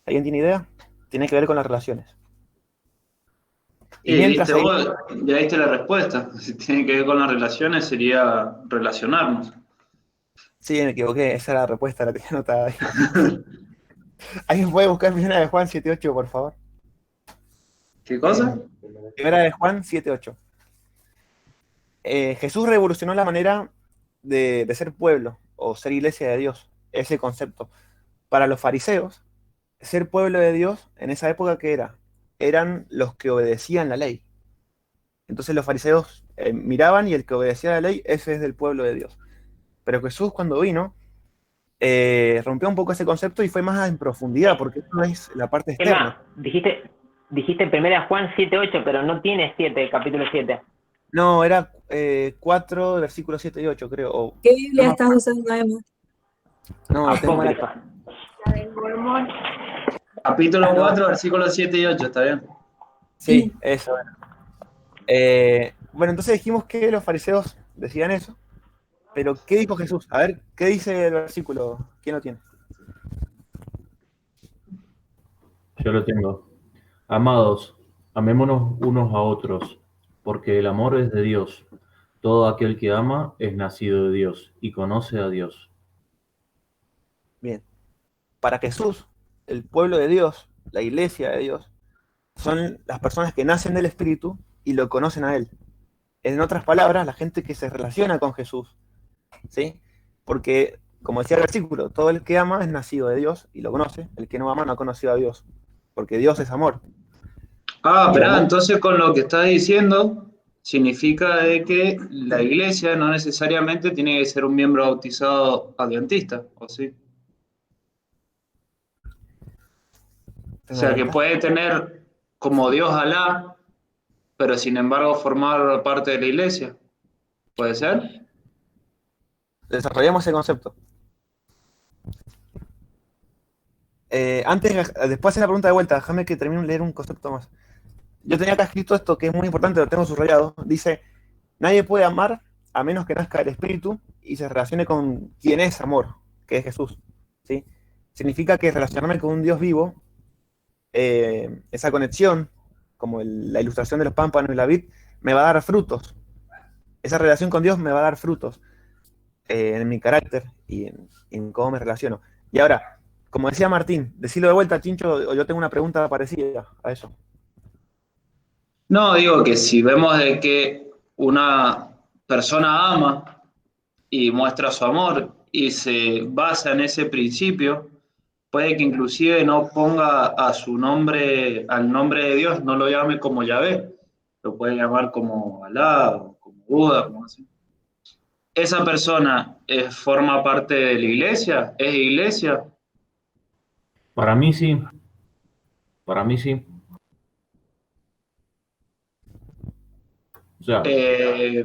¿Alguien tiene idea? Tiene que ver con las relaciones. Y vos ya diste la respuesta. Si tiene que ver con las relaciones, sería relacionarnos. Sí, me equivoqué. Esa era la respuesta, la tenía anotada ahí. ¿Alguien puede buscar Primera de Juan 7.8, por favor? ¿Qué cosa? Primera de Juan 7.8. Jesús revolucionó la manera de ser pueblo o ser iglesia de Dios, ese concepto. Para los fariseos, ser pueblo de Dios en esa época, ¿qué era? Eran los que obedecían la ley. Entonces los fariseos miraban y el que obedecía la ley, ese es del pueblo de Dios. Pero Jesús cuando vino, rompió un poco ese concepto y fue más en profundidad, porque eso es la parte externa. Emma, dijiste primera Juan 7.8, pero no tiene 7, capítulo 7. No, era 4, versículos 7 y 8, creo. ¿Qué Biblia estás usando, Emma? No, tengo la del Mormón. Capítulo 4, versículos 7 y 8, ¿está bien? Sí, eso. Bueno, entonces dijimos que los fariseos decían eso, pero ¿qué dijo Jesús? A ver, ¿qué dice el versículo? ¿Quién lo tiene? Yo lo tengo. Amados, amémonos unos a otros, porque el amor es de Dios. Todo aquel que ama es nacido de Dios y conoce a Dios. Bien. Para Jesús, el pueblo de Dios, la iglesia de Dios, son las personas que nacen del Espíritu y lo conocen a Él. En otras palabras, la gente que se relaciona con Jesús, ¿sí? Porque, como decía el versículo, todo el que ama es nacido de Dios y lo conoce. El que no ama no ha conocido a Dios, porque Dios es amor. Pero entonces con lo que estás diciendo, significa de que la iglesia no necesariamente tiene que ser un miembro bautizado adventista, ¿o sí? O ¿Tengo de sea, que vuelta? puede tener como Dios Alá, pero sin embargo formar parte de la iglesia. ¿Puede ser? Desarrollamos ese concepto. Después de la pregunta de vuelta, déjame que termine de leer un concepto más. Yo tenía acá escrito esto que es muy importante, lo tengo subrayado. Dice, nadie puede amar a menos que nazca del Espíritu y se relacione con quien es amor, que es Jesús. ¿Sí? Significa que relacionarme con un Dios vivo, esa conexión, como la ilustración de los pámpanos y la vid, me va a dar frutos. Esa relación con Dios me va a dar frutos en mi carácter y en cómo me relaciono. Y ahora, como decía Martín, decirlo de vuelta, Chincho, yo tengo una pregunta parecida a eso. No, digo que si vemos de que una persona ama y muestra su amor y se basa en ese principio, puede que inclusive no ponga a su nombre, al nombre de Dios, no lo llame como Yahvé, lo puede llamar como Alá, o como Buda, como así. ¿Esa persona forma parte de la iglesia? ¿Es iglesia? Para mí sí, para mí sí. O sea, Eh,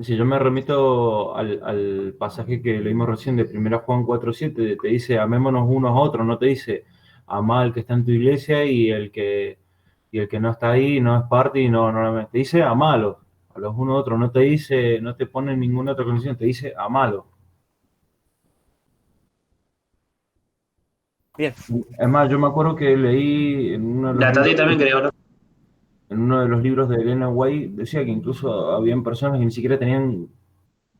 si yo me remito al pasaje que leímos recién de 1 Juan 4:7, te dice amémonos unos a otros, no te dice amá al que está en tu iglesia y el que no está ahí no es parte y no te dice amalo a los unos a otros, no te dice, no te pone ninguna otra condición, te dice amalo. Bien. Es más, yo me acuerdo que leí la Tati también quería hablar. en uno de los libros de Elena White, decía que incluso habían personas que ni siquiera tenían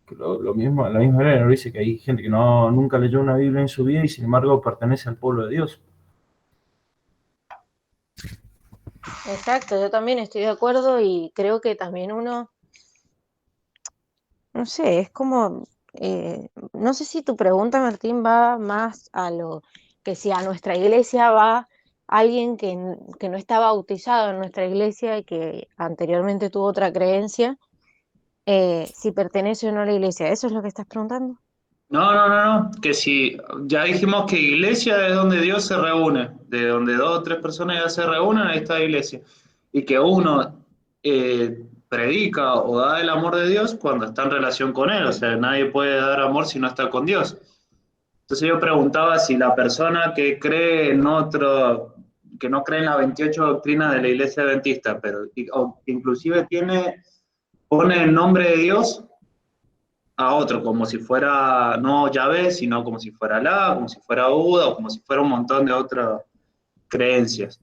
que lo mismo, la misma Elena dice que hay gente que nunca leyó una Biblia en su vida y sin embargo pertenece al pueblo de Dios. Exacto, yo también estoy de acuerdo y creo que también uno, no sé, es como, no sé si tu pregunta, Martín, va más a lo que si a nuestra iglesia va alguien que no está bautizado en nuestra iglesia y que anteriormente tuvo otra creencia, si pertenece o no a la iglesia. ¿Eso es lo que estás preguntando? No, que si ya dijimos que iglesia es donde Dios se reúne, de donde dos o tres personas ya se reúnen, ahí está la iglesia. Y que uno predica o da el amor de Dios cuando está en relación con Él, o sea, nadie puede dar amor si no está con Dios. Entonces yo preguntaba si la persona que cree en otro, que no cree en la 28 doctrina de la iglesia adventista, pero o inclusive pone el nombre de Dios a otro, como si fuera no Yahvé, sino como si fuera Alá, como si fuera Buda, o como si fuera un montón de otras creencias.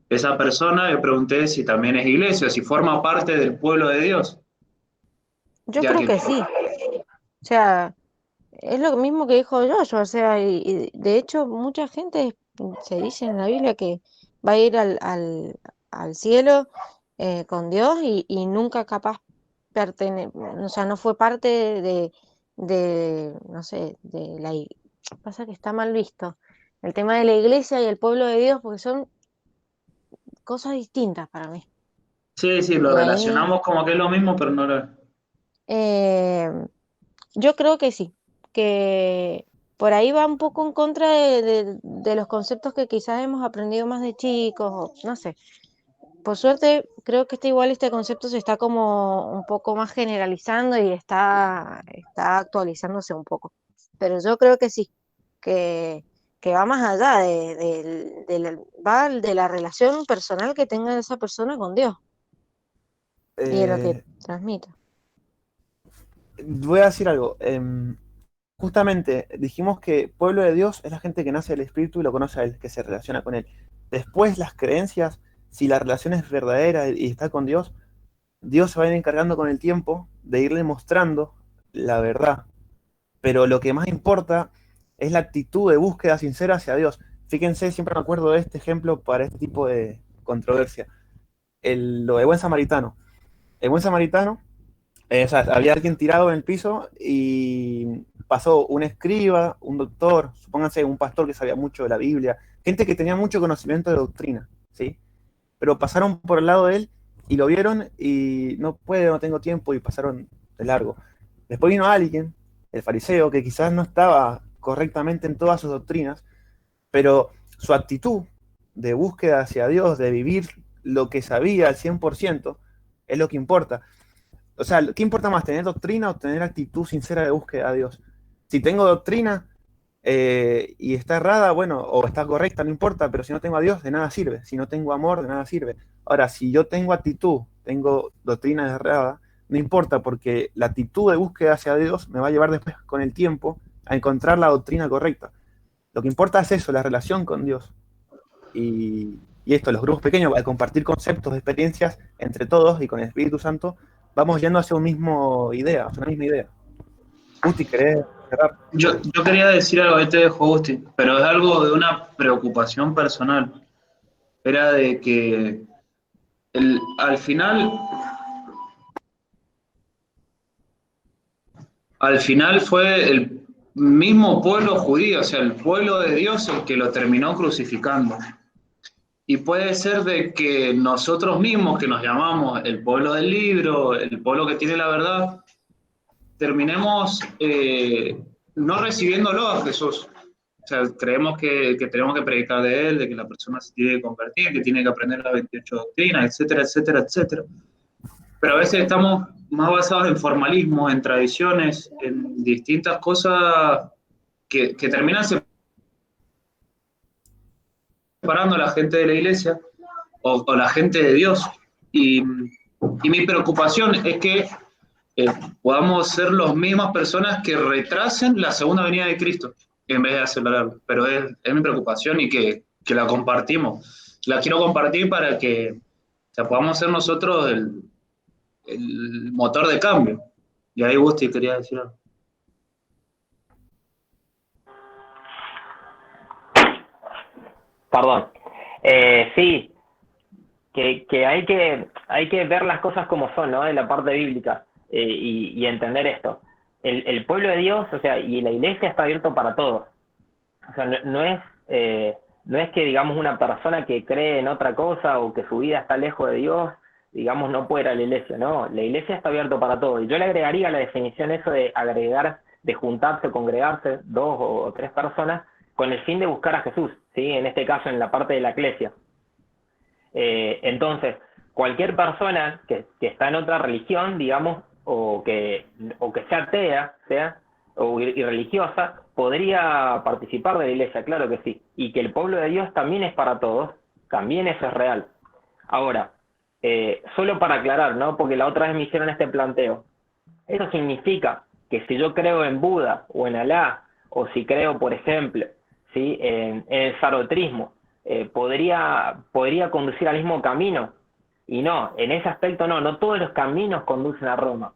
Esa persona, yo pregunté si también es iglesia, si forma parte del pueblo de Dios. Yo Ya creo que, que sí. O sea, es lo mismo que dijo Joshua, o sea, y de hecho mucha gente se dice en la Biblia que va a ir al cielo con Dios y nunca capaz o sea, no fue parte no sé, pasa que está mal visto el tema de la iglesia y el pueblo de Dios porque son cosas distintas para mí. sí, lo Y ahí relacionamos como que es lo mismo, pero no lo es. eh, yo creo que sí, que por ahí va un poco en contra de los conceptos que quizás hemos aprendido más de chicos, o no sé. Por suerte, creo que este concepto se está como un poco más generalizando y está actualizándose un poco. Pero yo creo que sí, que, que va más allá va de la relación personal que tenga esa persona con Dios y de lo que Eh, transmite. Voy a decir algo. Justamente dijimos que pueblo de Dios es la gente que nace del Espíritu y lo conoce a Él, que se relaciona con Él. Después las creencias, si la relación es verdadera y está con Dios, Dios se va a ir encargando con el tiempo de irle mostrando la verdad. Pero lo que más importa es la actitud de búsqueda sincera hacia Dios. Fíjense, siempre me acuerdo de este ejemplo para este tipo de controversia. Lo de buen samaritano. El buen samaritano, o sea, había alguien tirado en el piso y pasó un escriba, un doctor, supónganse un pastor que sabía mucho de la Biblia, gente que tenía mucho conocimiento de doctrina, ¿sí? Pero pasaron por el lado de él y lo vieron y no puedo, no tengo tiempo y pasaron de largo. Después vino alguien, el fariseo, que quizás no estaba correctamente en todas sus doctrinas, pero su actitud de búsqueda hacia Dios, de vivir lo que sabía al 100%, es lo que importa. O sea, ¿qué importa más, tener doctrina o tener actitud sincera de búsqueda a Dios? Si tengo doctrina y está errada, bueno, o está correcta, no importa, pero si no tengo a Dios, de nada sirve. Si no tengo amor, de nada sirve. Ahora, si yo tengo actitud, tengo doctrina errada, no importa, porque la actitud de búsqueda hacia Dios me va a llevar después, con el tiempo, a encontrar la doctrina correcta. Lo que importa es eso, la relación con Dios. Y esto, los grupos pequeños, al compartir conceptos, experiencias entre todos y con el Espíritu Santo, vamos yendo hacia una misma idea. Gusti, ¿querés cerrar? Yo quería decir algo, ahí te dejo, Gusti, pero es algo de una preocupación personal. Era de que al final fue el mismo pueblo judío, o sea, el pueblo de Dios el que lo terminó crucificando. Y puede ser de que nosotros mismos, que nos llamamos el pueblo del libro, el pueblo que tiene la verdad, terminemos no recibiéndolo a Jesús. O sea, creemos que tenemos que predicar de él, de que la persona se tiene que convertir, que tiene que aprender las 28 doctrinas, etcétera, etcétera, etcétera. Pero a veces estamos más basados en formalismo, en tradiciones, en distintas cosas que terminan separando a la gente de la iglesia o la gente de Dios. Y mi preocupación es que podamos ser las mismas personas que retrasen la segunda venida de Cristo en vez de acelerarlo. Pero es mi preocupación y que la compartimos. La quiero compartir para que podamos ser nosotros el motor de cambio. Y ahí Gusti quería decir algo. Perdón. Sí, que hay que ver las cosas como son, ¿no? En la parte bíblica y entender esto. El pueblo de Dios, o sea, y la iglesia está abierto para todos. O sea, no es que, digamos, una persona que cree en otra cosa o que su vida está lejos de Dios, digamos, no puede ir a la iglesia. No, la iglesia está abierto para todos. Y yo le agregaría a la definición eso de agregar, de juntarse, congregarse, 2 o 3 personas, con el fin de buscar a Jesús, ¿sí? En este caso, en la parte de la iglesia. Entonces, cualquier persona que está en otra religión, digamos, o que sea atea, o irreligiosa, podría participar de la iglesia, claro que sí. Y que el pueblo de Dios también es para todos, también eso es real. Ahora, solo para aclarar, ¿no? Porque la otra vez me hicieron este planteo. Eso significa que si yo creo en Buda o en Alá, o si creo, por ejemplo, ¿sí? en el zarotrismo, podría conducir al mismo camino. Y no, en ese aspecto no todos los caminos conducen a Roma,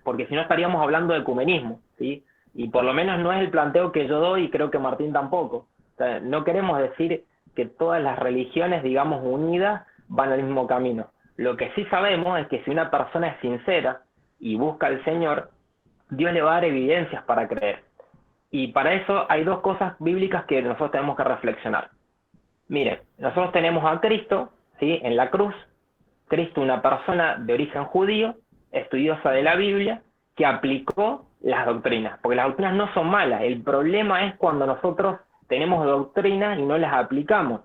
porque si no estaríamos hablando de ecumenismo, ¿sí? Y por lo menos no es el planteo que yo doy y creo que Martín tampoco. O sea, no queremos decir que todas las religiones, digamos, unidas van al mismo camino. Lo que sí sabemos es que si una persona es sincera y busca al Señor, Dios le va a dar evidencias para creer. Y para eso hay 2 cosas bíblicas que nosotros tenemos que reflexionar. Miren, nosotros tenemos a Cristo, ¿sí? En la cruz. Cristo, una persona de origen judío, estudiosa de la Biblia, que aplicó las doctrinas. Porque las doctrinas no son malas. El problema es cuando nosotros tenemos doctrinas y no las aplicamos.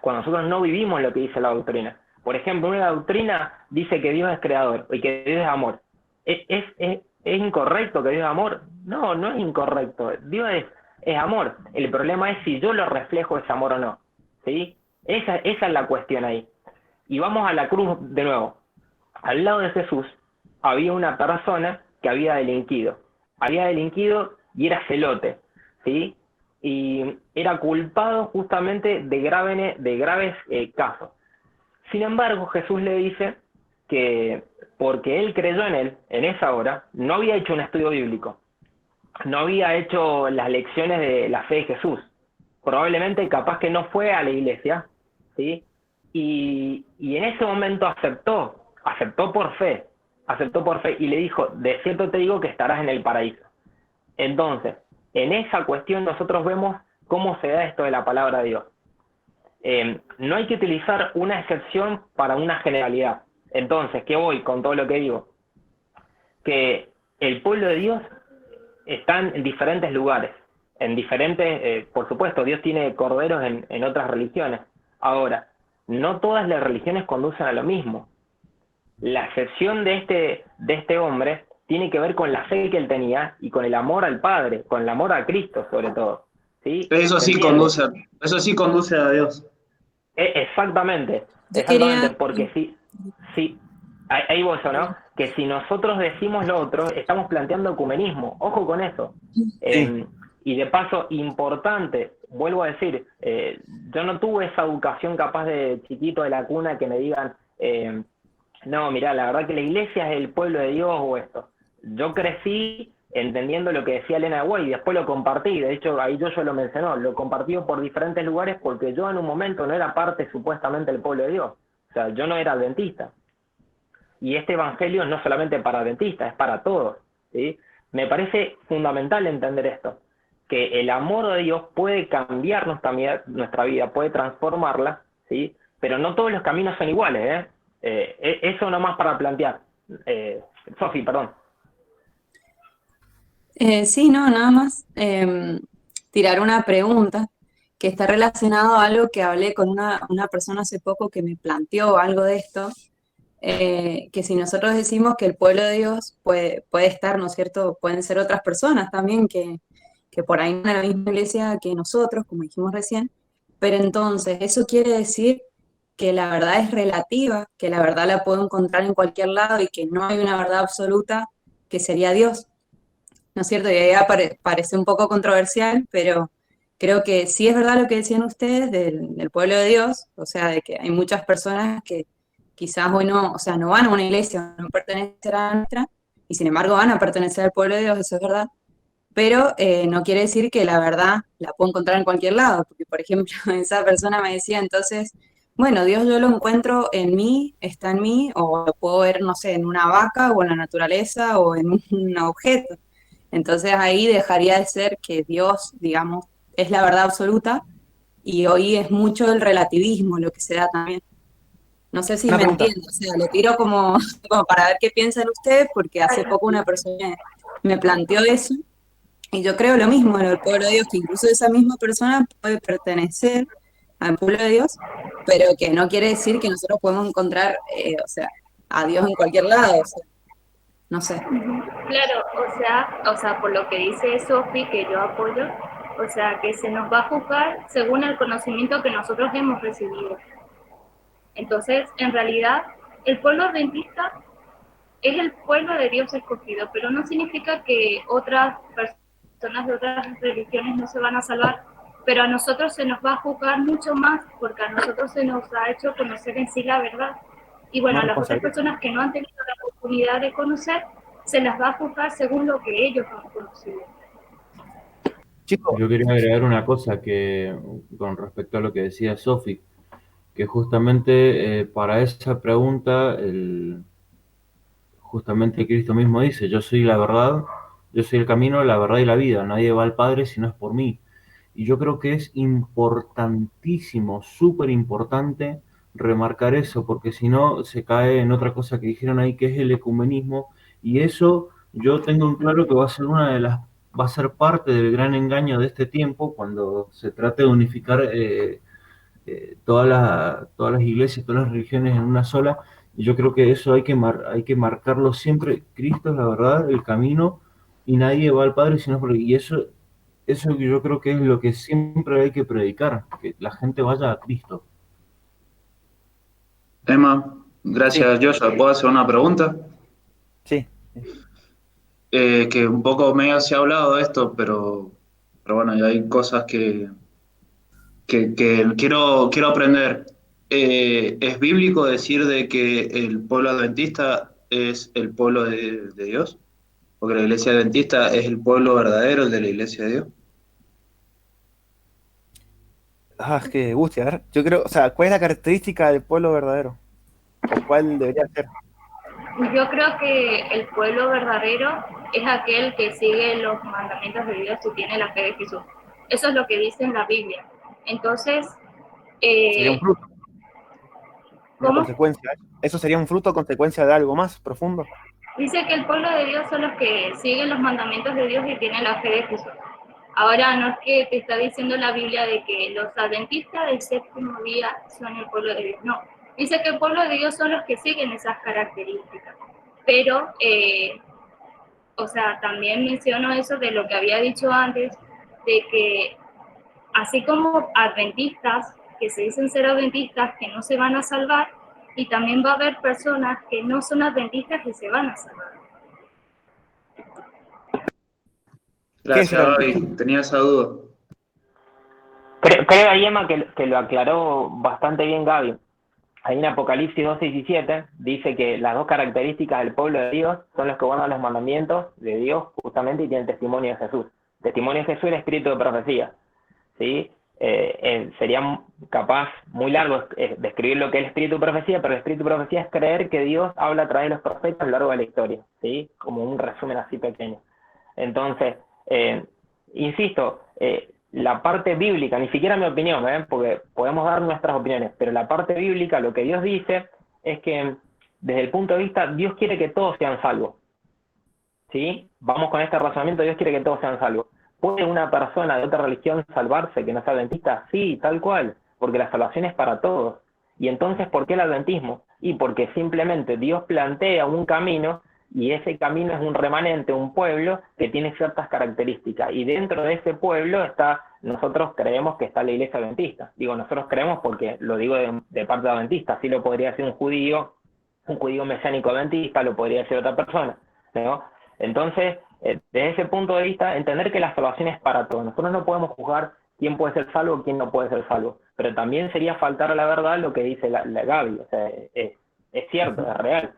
Cuando nosotros no vivimos lo que dice la doctrina. Por ejemplo, una doctrina dice que Dios es creador y que Dios es amor. ¿Es incorrecto que Dios es amor? No es incorrecto. Dios es amor. El problema es si yo lo reflejo ese amor o no. ¿Sí? Esa es la cuestión ahí. Y vamos a la cruz de nuevo. Al lado de Jesús había una persona que había delinquido. Y era celote, ¿sí? Y era culpado justamente de graves casos. Sin embargo, Jesús le dice que porque él creyó en él, en esa hora, no había hecho un estudio bíblico. No había hecho las lecciones de la fe de Jesús. Probablemente capaz que no fue a la iglesia, ¿sí? Y en ese momento aceptó por fe, y le dijo, de cierto te digo que estarás en el paraíso. Entonces, en esa cuestión nosotros vemos cómo se da esto de la palabra de Dios. No hay que utilizar una excepción para una generalidad. Entonces, ¿qué voy con todo lo que digo? Que el pueblo de Dios está en diferentes lugares, en diferentes, por supuesto, Dios tiene corderos en otras religiones. Ahora, no todas las religiones conducen a lo mismo. La excepción de este hombre tiene que ver con la fe que él tenía y con el amor al Padre, con el amor a Cristo sobre todo. ¿Sí? Eso ¿Se sí entiende? conduce a Dios. Exactamente, Yo quería, porque sí, ahí vos, ¿no? Que si nosotros decimos lo otro, estamos planteando ecumenismo, ojo con eso. Sí, Y de paso, importante, vuelvo a decir, yo no tuve esa educación capaz de chiquito de la cuna que me digan, no, mirá, la verdad que la iglesia es el pueblo de Dios o esto. Yo crecí entendiendo lo que decía Elena de White y después lo compartí. De hecho, ahí yo lo mencionó, lo compartí por diferentes lugares porque yo en un momento no era parte supuestamente del pueblo de Dios. O sea, yo no era adventista. Y este evangelio no solamente para adventistas, es para todos. ¿Sí? Me parece fundamental entender esto, que el amor de Dios puede cambiar nuestra vida, puede transformarla, ¿sí? Pero no todos los caminos son iguales, ¿eh? Eso nomás para plantear. Sofi, perdón. sí, no, nada más tirar una pregunta que está relacionado a algo que hablé con una persona hace poco que me planteó algo de esto, que si nosotros decimos que el pueblo de Dios puede estar, ¿no es cierto? Pueden ser otras personas también que por ahí no en la misma iglesia que nosotros, como dijimos recién, pero entonces eso quiere decir que la verdad es relativa, que la verdad la puedo encontrar en cualquier lado y que no hay una verdad absoluta que sería Dios, ¿no es cierto? Y ahí parece un poco controversial, pero creo que sí es verdad lo que decían ustedes del pueblo de Dios, o sea, de que hay muchas personas que quizás hoy no, o sea, no van a una iglesia, no pertenecen a nuestra, y sin embargo van a pertenecer al pueblo de Dios, eso es verdad, pero no quiere decir que la verdad la puedo encontrar en cualquier lado, porque por ejemplo esa persona me decía entonces, bueno, Dios yo lo encuentro en mí, está en mí, o lo puedo ver, no sé, en una vaca o en la naturaleza o en un objeto. Entonces ahí dejaría de ser que Dios, digamos, es la verdad absoluta y hoy es mucho el relativismo lo que se da también. No sé si una me pregunta. entiendo, o sea, lo tiro como para ver qué piensan ustedes, porque hace poco una persona me planteó eso y yo creo lo mismo en el pueblo de Dios, que incluso esa misma persona puede pertenecer al pueblo de Dios, pero que no quiere decir que nosotros podemos encontrar, o sea, a Dios en cualquier lado, o sea, no sé. Claro, o sea, por lo que dice Sofi, que yo apoyo, o sea, que se nos va a juzgar según el conocimiento que nosotros hemos recibido. Entonces, en realidad, el pueblo adventista es el pueblo de Dios escogido, pero no significa que otras personas de otras religiones no se van a salvar, pero a nosotros se nos va a juzgar mucho más, porque a nosotros se nos ha hecho conocer en sí la verdad. Y bueno, Una a las otras responsabilidad. personas que no han tenido la oportunidad de conocer, se las va a juzgar según lo que ellos han conocido. Chicos, Yo quería agregar una cosa con respecto a lo que decía Sofi, que justamente para esa pregunta, justamente Cristo mismo dice, yo soy la verdad, yo soy el camino, la verdad y la vida, nadie va al Padre si no es por mí. Y yo creo que es importantísimo, súper importante remarcar eso, porque si no se cae en otra cosa que dijeron ahí, que es el ecumenismo, y eso yo tengo en claro que va a ser parte del gran engaño de este tiempo cuando se trate de unificar todas las iglesias, todas las religiones en una sola. Y yo creo que eso hay que marcarlo siempre. Cristo es la verdad, el camino, y nadie va al Padre sino por él. Y eso yo creo que es lo que siempre hay que predicar, que la gente vaya a Cristo. Emma, sí, gracias, Joshua. ¿Puedo hacer una pregunta? sí. Que un poco medio se ha hablado de esto, pero bueno, ya hay cosas que quiero aprender. ¿Es bíblico decir de que el pueblo adventista es el pueblo de Dios? Porque la iglesia adventista es el pueblo verdadero, el de la iglesia de Dios. Es que, Gusti, a ver, yo creo, o sea, ¿cuál es la característica del pueblo verdadero? ¿O cuál debería ser? Yo creo que el pueblo verdadero es aquel que sigue los mandamientos de Dios y tiene la fe de Jesús. Eso es lo que dice en la Biblia. Entonces, Sería un eh, fruto. una ¿Cómo? consecuencia. ¿Eso sería un fruto o consecuencia de algo más profundo? Dice que el pueblo de Dios son los que siguen los mandamientos de Dios y tienen la fe de Jesús. Ahora no es que te está diciendo la Biblia de que los adventistas del séptimo día son el pueblo de Dios, no. Dice que el pueblo de Dios son los que siguen esas características. Pero, o sea, también menciono eso de lo que había dicho antes, de que así como adventistas, que se dicen ser adventistas, que no se van a salvar, y también va a haber personas que no son adventistas que se van a salvar. Gracias, Gaby. Tenía esa duda. Creo, Emma, que lo aclaró bastante bien Gaby. Ahí en Apocalipsis 2:17 dice que las dos características del pueblo de Dios son los que guardan los mandamientos de Dios justamente y tienen testimonio de Jesús. Testimonio de Jesús es el espíritu de profecía. ¿Sí? Sería capaz muy largo describir lo que es el espíritu de profecía, pero el espíritu de profecía es creer que Dios habla a través de los profetas a lo largo de la historia, ¿sí? Como un resumen así pequeño. Entonces, insisto, la parte bíblica, ni siquiera mi opinión, porque podemos dar nuestras opiniones, pero la parte bíblica, lo que Dios dice es que desde el punto de vista, Dios quiere que todos sean salvos. ¿Sí? Vamos con este razonamiento, Dios quiere que todos sean salvos. ¿Puede una persona de otra religión salvarse que no sea adventista? Sí, tal cual, porque la salvación es para todos. Y entonces, ¿por qué el adventismo? Y porque simplemente Dios plantea un camino y ese camino es un remanente, un pueblo que tiene ciertas características. Y dentro de ese pueblo nosotros creemos que está la iglesia adventista. Digo, nosotros creemos porque lo digo de parte de adventista, así lo podría decir un judío mesiánico adventista, lo podría decir otra persona, ¿no? Entonces, desde ese punto de vista, entender que la salvación es para todos. Nosotros no podemos juzgar quién puede ser salvo o quién no puede ser salvo. Pero también sería faltar a la verdad lo que dice la Gaby. O sea, es cierto, es real.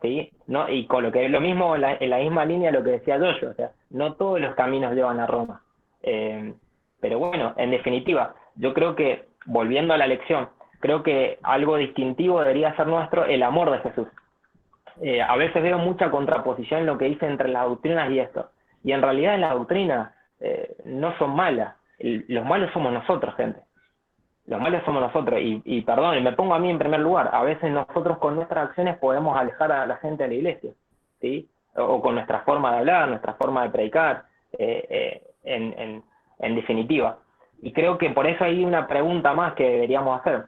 ¿Sí? ¿No? Y con lo mismo en la misma línea lo que decía Yoyo. O sea, no todos los caminos llevan a Roma. Pero bueno, en definitiva, yo creo que, volviendo a la lección, creo que algo distintivo debería ser nuestro el amor de Jesús. A veces veo mucha contraposición en lo que dice entre las doctrinas y esto. Y en realidad en las doctrinas no son malas. Los malos somos nosotros, gente. Los malos somos nosotros. Y perdón, y me pongo a mí en primer lugar. A veces nosotros con nuestras acciones podemos alejar a la gente de la iglesia, ¿sí? O con nuestra forma de hablar, nuestra forma de predicar, en definitiva. Y creo que por eso hay una pregunta más que deberíamos hacer.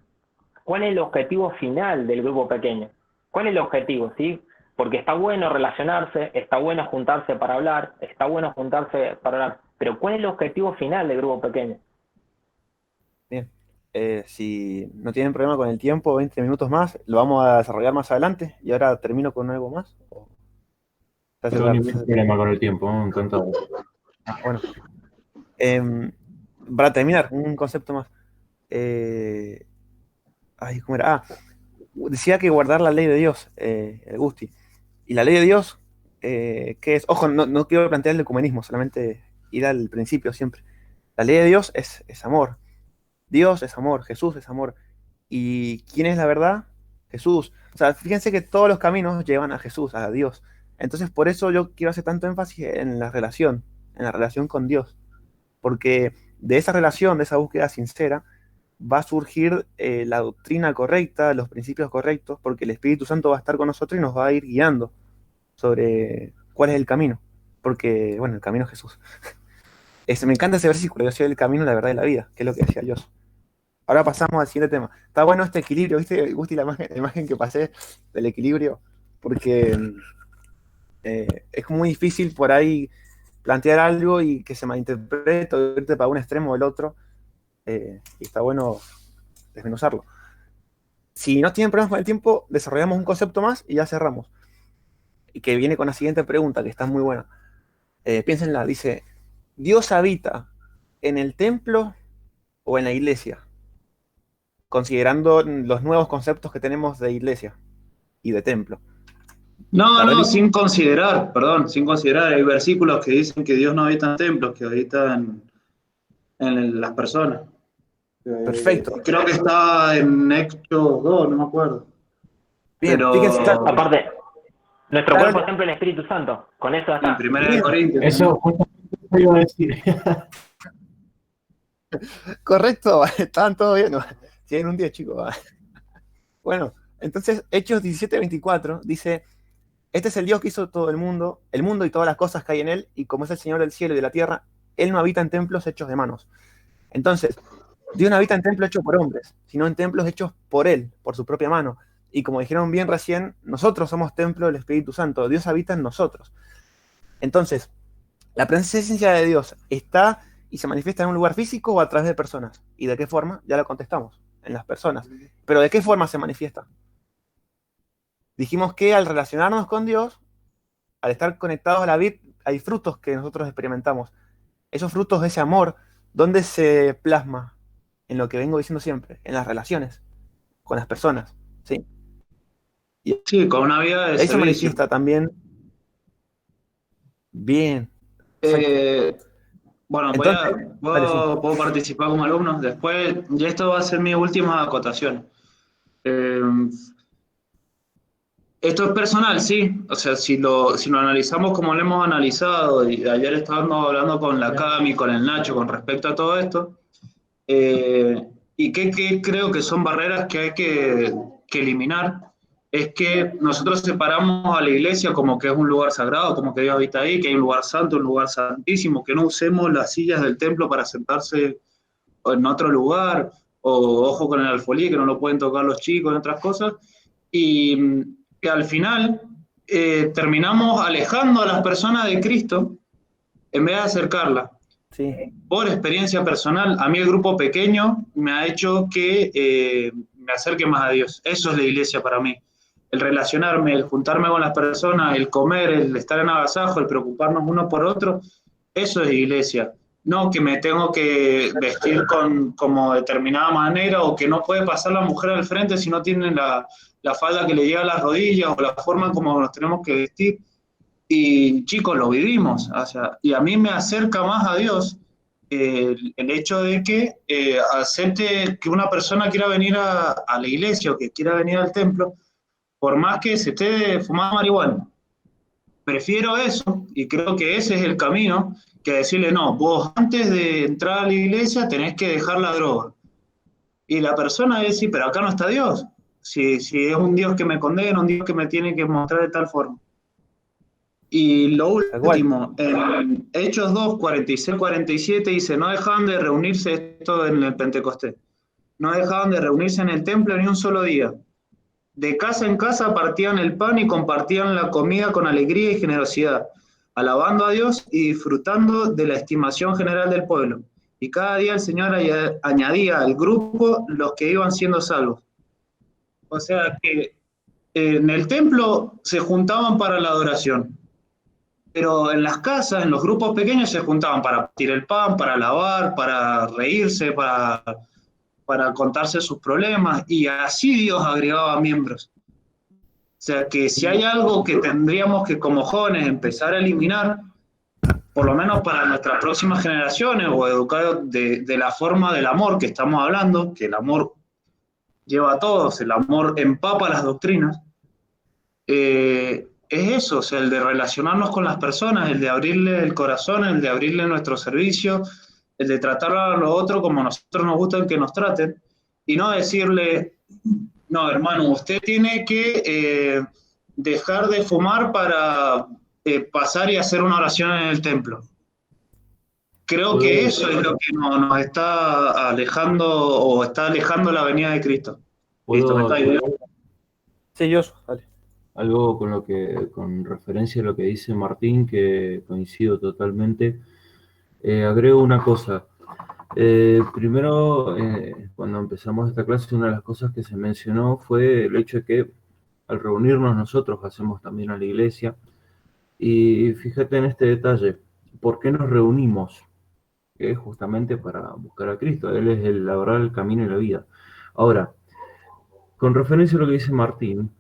¿Cuál es el objetivo final del grupo pequeño? ¿Cuál es el objetivo? ¿Sí? Porque está bueno relacionarse, está bueno juntarse para hablar, está bueno juntarse para hablar, pero ¿cuál es el objetivo final del grupo pequeño? Bien, si no tienen problema con el tiempo, 20 minutos más, lo vamos a desarrollar más adelante y ahora termino con algo más. No tengo ningún problema con el tiempo, encantado. Bueno, para terminar, un concepto más. ¿Cómo era? Decía que guardar la ley de Dios, el Gusti. Y la ley de Dios, ¿qué es? Ojo, no quiero plantear el ecumenismo, solamente ir al principio siempre. La ley de Dios es amor. Dios es amor, Jesús es amor. ¿Y quién es la verdad? Jesús. O sea, fíjense que todos los caminos llevan a Jesús, a Dios. Entonces, por eso yo quiero hacer tanto énfasis en la relación con Dios. Porque de esa relación, de esa búsqueda sincera, va a surgir la doctrina correcta, los principios correctos, porque el Espíritu Santo va a estar con nosotros y nos va a ir guiando sobre cuál es el camino. Porque, bueno, el camino es Jesús. Me encanta ese versículo, yo soy el camino, la verdad y la vida, que es lo que decía Dios. Ahora pasamos al siguiente tema. Está bueno este equilibrio, ¿viste, Gusti, la imagen que pasé del equilibrio? Porque es muy difícil por ahí plantear algo y que se malinterprete o irte para un extremo o el otro. Y está bueno desmenuzarlo. Si no tienen problemas con el tiempo, desarrollamos un concepto más y ya cerramos. Y que viene con la siguiente pregunta, que está muy buena. Piénsenla, dice, ¿Dios habita en el templo o en la iglesia? Considerando los nuevos conceptos que tenemos de iglesia y de templo. No, sin considerar, hay versículos que dicen que Dios no habita en templos, que habita en las personas. Perfecto. Creo que está en Hechos 2, no me acuerdo. Bien, pero... fíjense, aparte, nuestro cuerpo es templo del Espíritu Santo, con eso está. En 1 Corintios. Eso iba a decir. Correcto, estaban todos bien. Tienen un día, chicos. Bueno, entonces Hechos 17:24 dice, este es el Dios que hizo todo el mundo y todas las cosas que hay en él, y como es el Señor del cielo y de la tierra, él no habita en templos hechos de manos. Entonces, Dios no habita en templos hechos por hombres, sino en templos hechos por él, por su propia mano. Y como dijeron bien recién, nosotros somos templo del Espíritu Santo, Dios habita en nosotros. Entonces, ¿la presencia de Dios está y se manifiesta en un lugar físico o a través de personas? ¿Y de qué forma? Ya lo contestamos, en las personas. Pero ¿de qué forma se manifiesta? Dijimos que al relacionarnos con Dios, al estar conectados a la vid, hay frutos que nosotros experimentamos. Esos frutos de ese amor, ¿dónde se plasma? En lo que vengo diciendo siempre, en las relaciones, con las personas, ¿sí? Y Sí, con una vida de ahí se servicio. manifiesta también bien. Exacto. Bueno, Entonces, dale, sí. puedo participar como alumno. Después, y esto va a ser mi última acotación. Esto es personal, sí. O sea, si lo analizamos como lo hemos analizado, y ayer estábamos hablando con la Cami, con el Nacho, con respecto a todo esto, y que creo que son barreras que hay que eliminar, es que nosotros separamos a la iglesia como que es un lugar sagrado, como que Dios habita ahí, que hay un lugar santo, un lugar santísimo, que no usemos las sillas del templo para sentarse en otro lugar, o ojo con el alfolí, que no lo pueden tocar los chicos, y otras cosas, y que al final terminamos alejando a las personas de Cristo en vez de acercarlas. Sí. Por experiencia personal, a mí el grupo pequeño me ha hecho que me acerque más a Dios. Eso es la iglesia para mí. El relacionarme, el juntarme con las personas, el comer, el estar en agasajo, el preocuparnos uno por otro, eso es iglesia. No que me tengo que vestir como determinada manera o que no puede pasar la mujer al frente si no tiene la falda que le llega a las rodillas o la forma como nos tenemos que vestir. Y chicos, lo vivimos. O sea, y a mí me acerca más a Dios el hecho de que acepte que una persona quiera venir a la iglesia o que quiera venir al templo, por más que se esté fumando marihuana. Prefiero eso y creo que ese es el camino que decirle, no, vos antes de entrar a la iglesia tenés que dejar la droga. Y la persona dice, pero acá no está Dios. Si es un Dios que me condena, un Dios que me tiene que mostrar de tal forma. Y lo último, en Hechos 2, 46, 47 dice, no dejaban de reunirse, esto en el Pentecostés, no dejaban de reunirse en el templo ni un solo día. De casa en casa partían el pan y compartían la comida con alegría y generosidad, alabando a Dios y disfrutando de la estimación general del pueblo. Y cada día el Señor añadía al grupo los que iban siendo salvos. O sea que en el templo se juntaban para la adoración, pero en las casas, en los grupos pequeños se juntaban para partir el pan, para lavar, para reírse, para contarse sus problemas, y así Dios agregaba miembros. O sea que si hay algo que tendríamos que como jóvenes empezar a eliminar, por lo menos para nuestras próximas generaciones, o educar de la forma del amor que estamos hablando, que el amor lleva a todos, el amor empapa las doctrinas, es eso, o sea, el de relacionarnos con las personas, el de abrirle el corazón, el de abrirle nuestro servicio, el de tratar a los otros como a nosotros nos gusta que nos traten, y no decirle, no, hermano, usted tiene que dejar de fumar para pasar y hacer una oración en el templo. Creo que eso es lo que nos está alejando o está alejando la venida de Cristo. Listo, me está ayudando. Sí, Josh, dale. Algo con referencia a lo que dice Martín, que coincido totalmente. Agrego una cosa. Primero, cuando empezamos esta clase, una de las cosas que se mencionó fue el hecho de que al reunirnos nosotros hacemos también a la iglesia. Y fíjate en este detalle, ¿por qué nos reunimos? Que es justamente para buscar a Cristo. Él es la verdad, el camino y la vida. Ahora, con referencia a lo que dice Martín,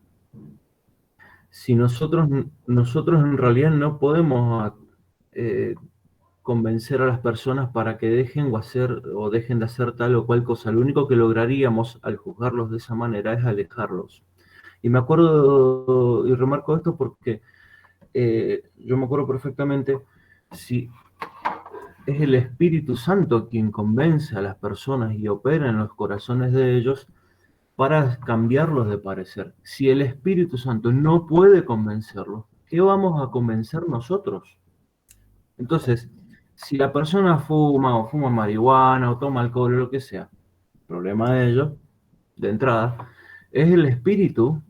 si nosotros en realidad no podemos convencer a las personas para que dejen dejen de hacer tal o cual cosa, lo único que lograríamos al juzgarlos de esa manera es alejarlos. Y me acuerdo, y remarco esto porque yo me acuerdo perfectamente, si es el Espíritu Santo quien convence a las personas y opera en los corazones de ellos, para cambiarlos de parecer. Si el Espíritu Santo no puede convencerlos, ¿qué vamos a convencer nosotros? Entonces, si la persona fuma o fuma marihuana o toma alcohol o lo que sea, el problema de ellos, de entrada, es el Espíritu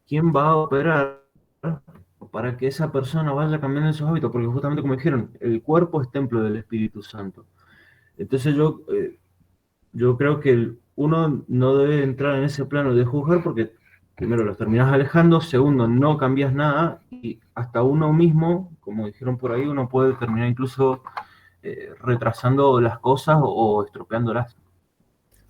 quien va a operar para que esa persona vaya cambiando esos hábitos, porque justamente como dijeron, el cuerpo es templo del Espíritu Santo. Entonces yo creo que uno no debe entrar en ese plano de juzgar porque primero los terminas alejando, segundo no cambias nada y hasta uno mismo, como dijeron por ahí, uno puede terminar incluso retrasando las cosas o estropeándolas.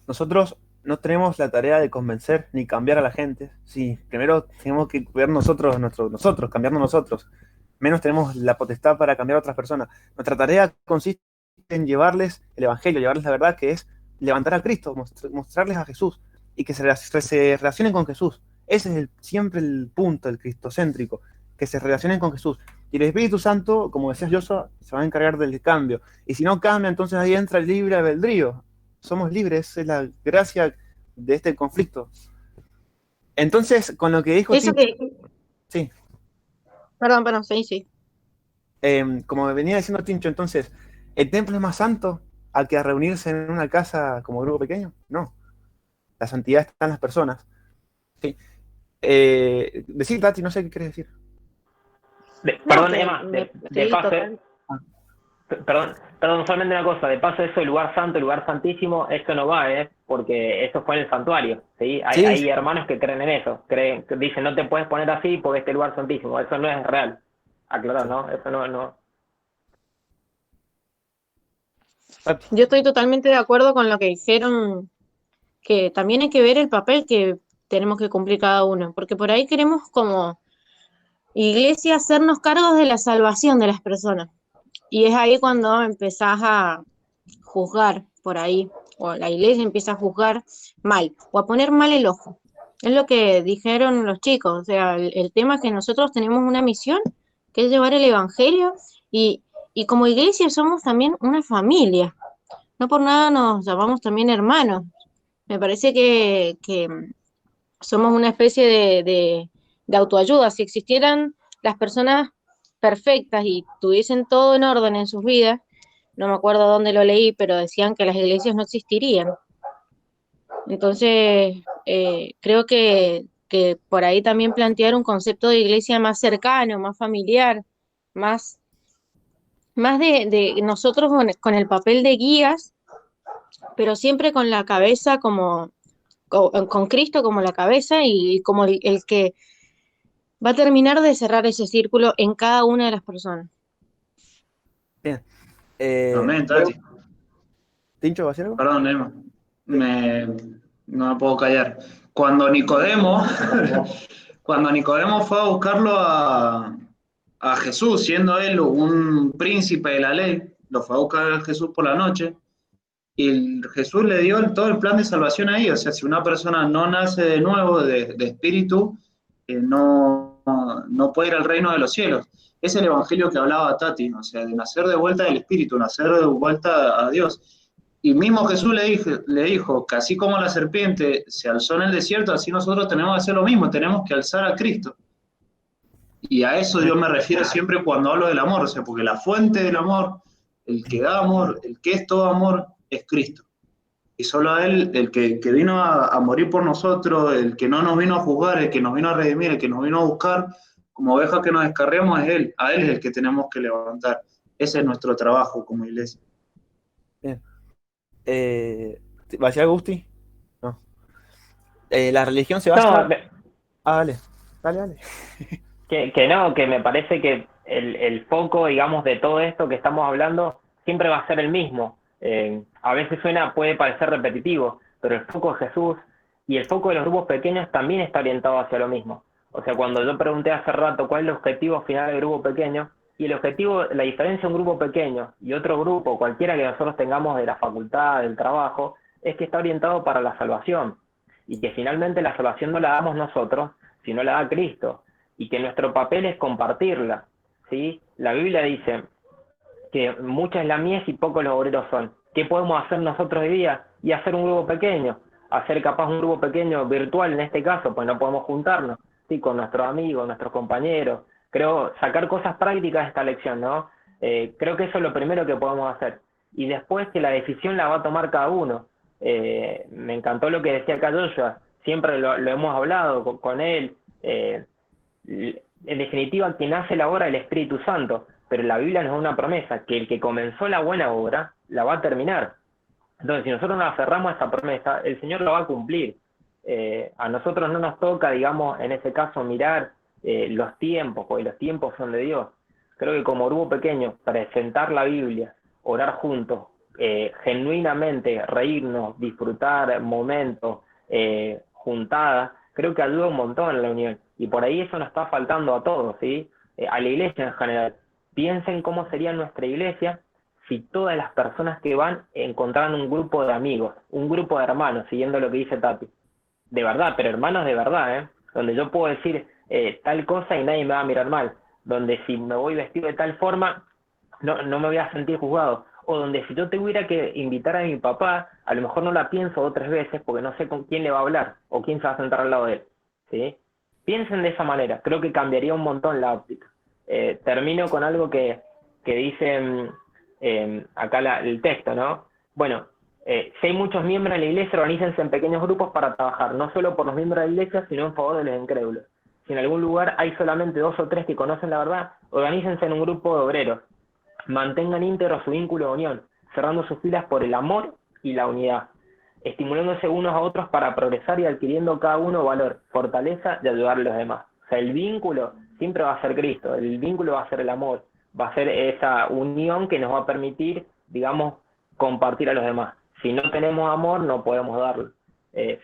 Nosotros no tenemos la tarea de convencer ni cambiar a la gente. Sí, primero tenemos que cuidar nosotros, cambiarnos nosotros. Menos tenemos la potestad para cambiar a otras personas. Nuestra tarea consiste en llevarles el Evangelio, llevarles la verdad, que es levantar a Cristo, mostrarles a Jesús y que se relacionen con Jesús. Ese es siempre el punto, el cristocéntrico, que se relacionen con Jesús. Y el Espíritu Santo, como decías Joshua, se va a encargar del cambio. Y si no cambia, entonces ahí entra el libre albedrío. Somos libres, es la gracia de este conflicto. Entonces, con lo que dijo Eso Tincho, que, sí, perdón, sí. como venía diciendo Tincho, entonces, ¿el templo es más santo al que a reunirse en una casa como grupo pequeño? No, la santidad está en las personas. Sí. Decir, Tati, no sé qué quieres decir. Perdón, que Emma, de sí, paso, total. perdón, solamente una cosa, de paso eso, el lugar santo, el lugar santísimo, eso no va, porque eso fue en el santuario, ¿sí? Sí, Hay hermanos que creen en eso, dicen no te puedes poner así porque este lugar santísimo, eso no es real, aclarar, ¿no? Eso no. Tati. Yo estoy totalmente de acuerdo con lo que dijeron, que también hay que ver el papel que tenemos que cumplir cada uno, porque por ahí queremos como iglesia hacernos cargos de la salvación de las personas. Y es ahí cuando empezás a juzgar por ahí, o la iglesia empieza a juzgar mal, o a poner mal el ojo. Es lo que dijeron los chicos, o sea, el tema es que nosotros tenemos una misión, que es llevar el evangelio, y como iglesia somos también una familia. No por nada nos llamamos también hermanos. Me parece que somos una especie de autoayuda. Si existieran las personas perfectas y tuviesen todo en orden en sus vidas, no me acuerdo dónde lo leí, pero decían que las iglesias no existirían. Entonces, creo que por ahí también plantear un concepto de iglesia más cercano, más familiar, más, más de nosotros con el papel de guías, pero siempre con la cabeza como, con Cristo como la cabeza y como el que va a terminar de cerrar ese círculo en cada una de las personas. Bien. Amén, Tati. ¿Tincho va a decir algo? Perdón, Emma. No me puedo callar. Cuando Nicodemo fue a buscarlo a Jesús, siendo él un príncipe de la ley, lo fue a buscar a Jesús por la noche, y Jesús le dio todo el plan de salvación ahí. O sea, si una persona no nace de nuevo de espíritu, no puede ir al reino de los cielos. Es el evangelio que hablaba Tati, o sea, de nacer de vuelta del espíritu, nacer de vuelta a Dios. Y mismo Jesús le dijo que así como la serpiente se alzó en el desierto, así nosotros tenemos que hacer lo mismo, tenemos que alzar a Cristo. Y a eso yo me refiero siempre cuando hablo del amor, o sea, porque la fuente del amor, el que da amor, el que es todo amor, es Cristo. Y solo a Él, el que vino a morir por nosotros, el que no nos vino a juzgar, el que nos vino a redimir, el que nos vino a buscar, como ovejas que nos descarriamos, es Él. A Él es el que tenemos que levantar. Ese es nuestro trabajo como iglesia. Bien. ¿Va a decir algo, Gusti? No. La religión se basa... No, dale. que me parece que el foco, digamos, de todo esto que estamos hablando siempre va a ser el mismo. A veces puede parecer repetitivo, pero el foco es Jesús y el foco de los grupos pequeños también está orientado hacia lo mismo. O sea, cuando yo pregunté hace rato cuál es el objetivo final del grupo pequeño, y el objetivo, la diferencia de un grupo pequeño y otro grupo, cualquiera que nosotros tengamos de la facultad, del trabajo, es que está orientado para la salvación, y que finalmente la salvación no la damos nosotros, sino la da Cristo, y que nuestro papel es compartirla, ¿sí? La Biblia dice que mucha es la mies y pocos los obreros son. ¿Qué podemos hacer nosotros hoy día? Y hacer un grupo pequeño. hacer capaz un grupo pequeño virtual en este caso, pues no podemos juntarnos, ¿sí? Con nuestros amigos, nuestros compañeros. Creo sacar cosas prácticas de esta lección, ¿no? Creo que eso es lo primero que podemos hacer. Y después que la decisión la va a tomar cada uno. Me encantó lo que decía acá Joshua, siempre lo hemos hablado con él. En definitiva, quien hace la obra es el Espíritu Santo, pero la Biblia nos da una promesa, que el que comenzó la buena obra, la va a terminar. Entonces, si nosotros nos aferramos a esa promesa, el Señor la va a cumplir. A nosotros no nos toca, digamos, en ese caso, mirar los tiempos, porque los tiempos son de Dios. Creo que como grupo pequeño, presentar la Biblia, orar juntos, genuinamente reírnos, disfrutar momentos, juntadas, creo que ayuda un montón en la unión. Y por ahí eso nos está faltando a todos, ¿sí? A la iglesia en general. Piensen cómo sería nuestra iglesia si todas las personas que van encontraran un grupo de amigos, un grupo de hermanos, siguiendo lo que dice Tati. De verdad, pero hermanos de verdad, ¿eh? Donde yo puedo decir tal cosa y nadie me va a mirar mal. Donde si me voy vestido de tal forma, no me voy a sentir juzgado. O donde si yo tuviera que invitar a mi papá, a lo mejor no la pienso 2 o 3 veces porque no sé con quién le va a hablar o quién se va a sentar al lado de él, ¿sí? Piensen de esa manera, creo que cambiaría un montón la óptica. Termino con algo que dice acá el texto, ¿no? Bueno, si hay muchos miembros de la iglesia, organícense en pequeños grupos para trabajar, no solo por los miembros de la iglesia, sino en favor de los incrédulos. Si en algún lugar hay solamente 2 o 3 que conocen la verdad, organícense en un grupo de obreros. Mantengan íntegro su vínculo de unión, cerrando sus filas por el amor y la unidad, estimulándose unos a otros para progresar y adquiriendo cada uno valor, fortaleza y ayudar a los demás. O sea, el vínculo siempre va a ser Cristo, el vínculo va a ser el amor, va a ser esa unión que nos va a permitir, digamos, compartir a los demás. Si no tenemos amor, no podemos darlo.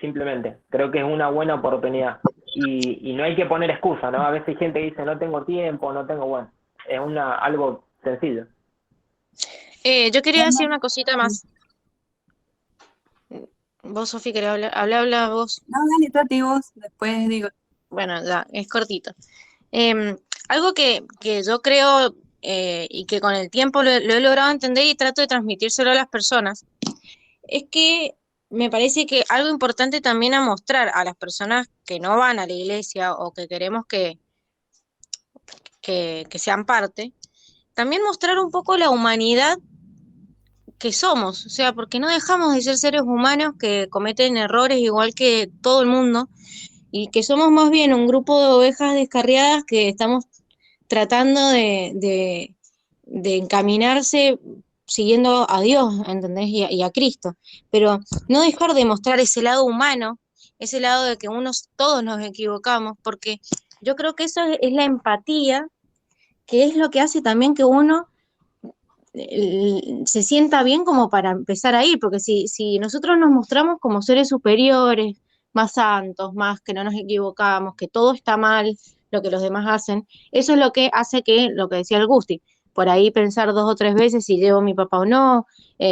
Simplemente, creo que es una buena oportunidad. Y no hay que poner excusa, ¿no? A veces hay gente que dice, no tengo tiempo, no tengo, bueno, es algo sencillo. Yo quería decir una cosita más. Vos, Sofi, ¿querés hablar? Habla vos. No, dale, Tati, vos, después digo. Bueno, ya, es cortito. Algo que yo creo y que con el tiempo lo he logrado entender y trato de transmitírselo a las personas, es que me parece que algo importante también a mostrar a las personas que no van a la iglesia o que queremos que sean parte, también mostrar un poco la humanidad que somos, o sea, porque no dejamos de ser seres humanos que cometen errores igual que todo el mundo y que somos más bien un grupo de ovejas descarriadas que estamos tratando de encaminarse siguiendo a Dios, ¿entendés? Y a Cristo, pero no dejar de mostrar ese lado humano, ese lado de que todos nos equivocamos, porque yo creo que eso es la empatía, que es lo que hace también que uno se sienta bien como para empezar a ir, porque si nosotros nos mostramos como seres superiores, más santos, más que no nos equivocamos, que todo está mal, lo que los demás hacen, eso es lo que hace que, lo que decía el Gusti, por ahí pensar 2 o 3 veces si llevo a mi papá o no,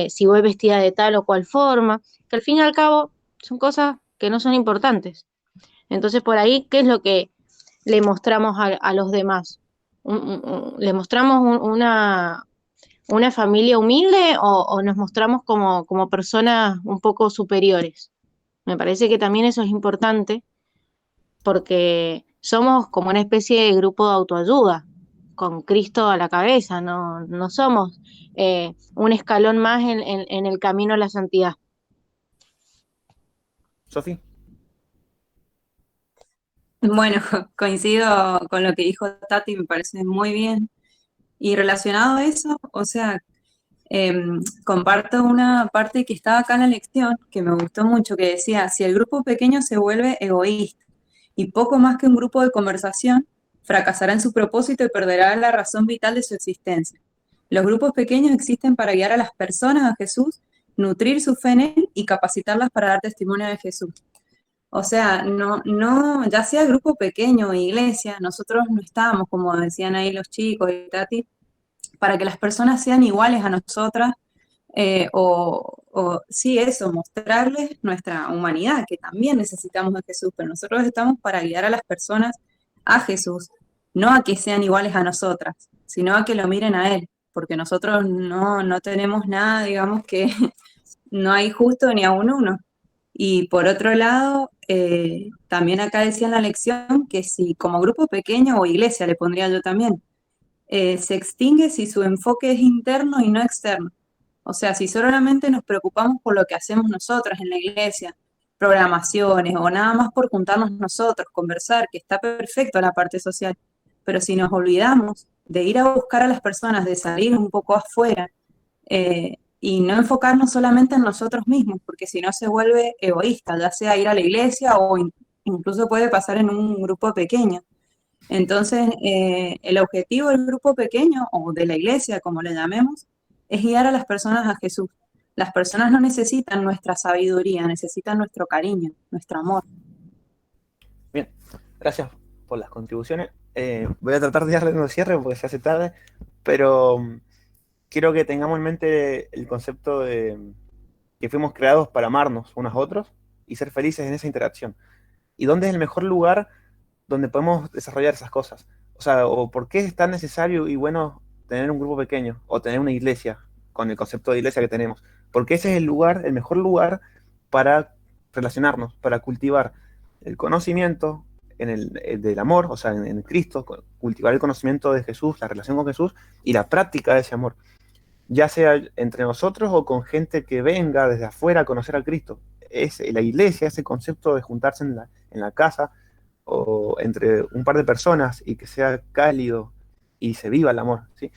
si voy vestida de tal o cual forma, que al fin y al cabo son cosas que no son importantes. Entonces por ahí, ¿qué es lo que le mostramos a los demás? ¿Le mostramos una familia humilde o nos mostramos como personas un poco superiores? Me parece que también eso es importante porque somos como una especie de grupo de autoayuda, con Cristo a la cabeza, no somos un escalón más en el camino a la santidad. Sofi. Bueno, coincido con lo que dijo Tati, me parece muy bien. Y relacionado a eso, o sea, comparto una parte que estaba acá en la lección, que me gustó mucho, que decía, si el grupo pequeño se vuelve egoísta y poco más que un grupo de conversación, fracasará en su propósito y perderá la razón vital de su existencia. Los grupos pequeños existen para guiar a las personas a Jesús, nutrir su fe en Él y capacitarlas para dar testimonio de Jesús. O sea, no, ya sea grupo pequeño o iglesia, nosotros no estamos, como decían ahí los chicos y Tati, para que las personas sean iguales a nosotras, sí, eso, mostrarles nuestra humanidad, que también necesitamos a Jesús, pero nosotros estamos para guiar a las personas a Jesús, no a que sean iguales a nosotras, sino a que lo miren a Él, porque nosotros no tenemos nada, digamos que no hay justo ni a uno. Y por otro lado, también acá decía en la lección que si como grupo pequeño o iglesia, le pondría yo también, se extingue si su enfoque es interno y no externo. O sea, si solamente nos preocupamos por lo que hacemos nosotros en la iglesia, programaciones o nada más por juntarnos nosotros, conversar, que está perfecto la parte social, pero si nos olvidamos de ir a buscar a las personas, de salir un poco afuera y no enfocarnos solamente en nosotros mismos, porque si no se vuelve egoísta, ya sea ir a la iglesia o incluso puede pasar en un grupo pequeño. Entonces, el objetivo del grupo pequeño o de la iglesia, como le llamemos, es guiar a las personas a Jesús. Las personas no necesitan nuestra sabiduría, necesitan nuestro cariño, nuestro amor. Bien, gracias por las contribuciones. Voy a tratar de darle un cierre porque se hace tarde, pero quiero que tengamos en mente el concepto de que fuimos creados para amarnos unos a otros y ser felices en esa interacción. ¿Y dónde es el mejor lugar donde podemos desarrollar esas cosas? O sea, o por qué es tan necesario y bueno tener un grupo pequeño o tener una iglesia con el concepto de iglesia que tenemos. Porque ese es el lugar, el mejor lugar para relacionarnos, para cultivar el conocimiento del amor, o sea, en Cristo, cultivar el conocimiento de Jesús, la relación con Jesús y la práctica de ese amor, ya sea entre nosotros o con gente que venga desde afuera a conocer a Cristo. Es la iglesia, ese concepto de juntarse en la casa o entre un par de personas y que sea cálido y se viva el amor, ¿sí?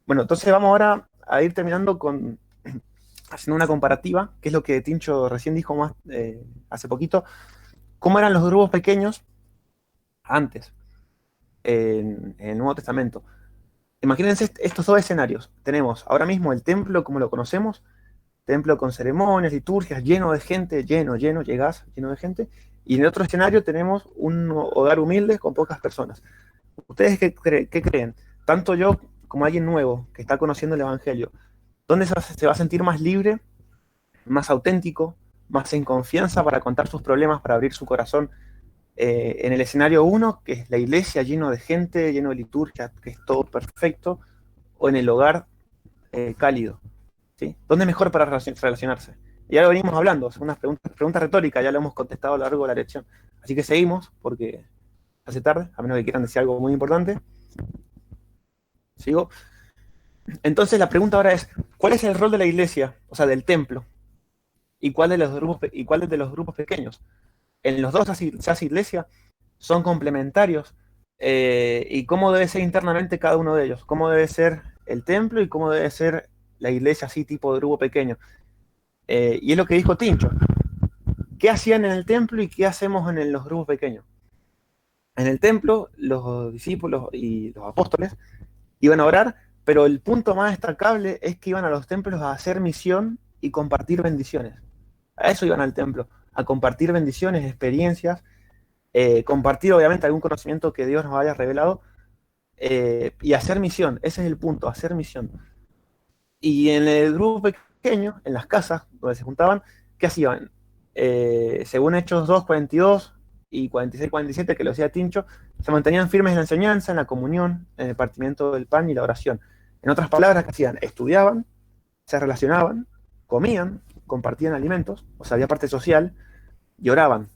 Bueno, entonces vamos ahora a ir terminando haciendo una comparativa, que es lo que Tincho recién dijo hace poquito, cómo eran los grupos pequeños antes, en el Nuevo Testamento. Imagínense estos dos escenarios. Tenemos ahora mismo el templo como lo conocemos, templo con ceremonias, liturgias, lleno de gente, llegás lleno de gente, y en el otro escenario tenemos un hogar humilde con pocas personas. ¿Ustedes qué creen? Tanto yo como alguien nuevo que está conociendo el Evangelio, ¿dónde se va a sentir más libre, más auténtico, más en confianza para contar sus problemas, para abrir su corazón? En el escenario 1, que es la iglesia lleno de gente, lleno de liturgia, que es todo perfecto, o en el hogar cálido, ¿sí? ¿Dónde es mejor para relacionarse? Ya lo venimos hablando, es una pregunta retórica, ya lo hemos contestado a lo largo de la lección. Así que seguimos, porque hace tarde, a menos que quieran decir algo muy importante. Sigo. Entonces la pregunta ahora es, ¿cuál es el rol de la iglesia, o sea, del templo? ¿Y cuál de los grupos pequeños? En los dos se hace iglesia, son complementarios, y cómo debe ser internamente cada uno de ellos, cómo debe ser el templo y cómo debe ser la iglesia así tipo de grupo pequeño. Y es lo que dijo Tincho. ¿Qué hacían en el templo y qué hacemos en los grupos pequeños? En el templo, los discípulos y los apóstoles iban a orar, pero el punto más destacable es que iban a los templos a hacer misión y compartir bendiciones. A eso iban al templo, a compartir bendiciones, experiencias, compartir obviamente algún conocimiento que Dios nos haya revelado, y hacer misión. Ese es el punto, hacer misión. Y en el grupo pequeño, en las casas donde se juntaban, ¿qué hacían? Según Hechos 2, 42 y 46, 47, que lo decía Tincho, se mantenían firmes en la enseñanza, en la comunión, en el partimiento del pan y la oración. En otras palabras, ¿qué hacían? Estudiaban, se relacionaban, comían, compartían alimentos, o sea, había parte social, y oraban,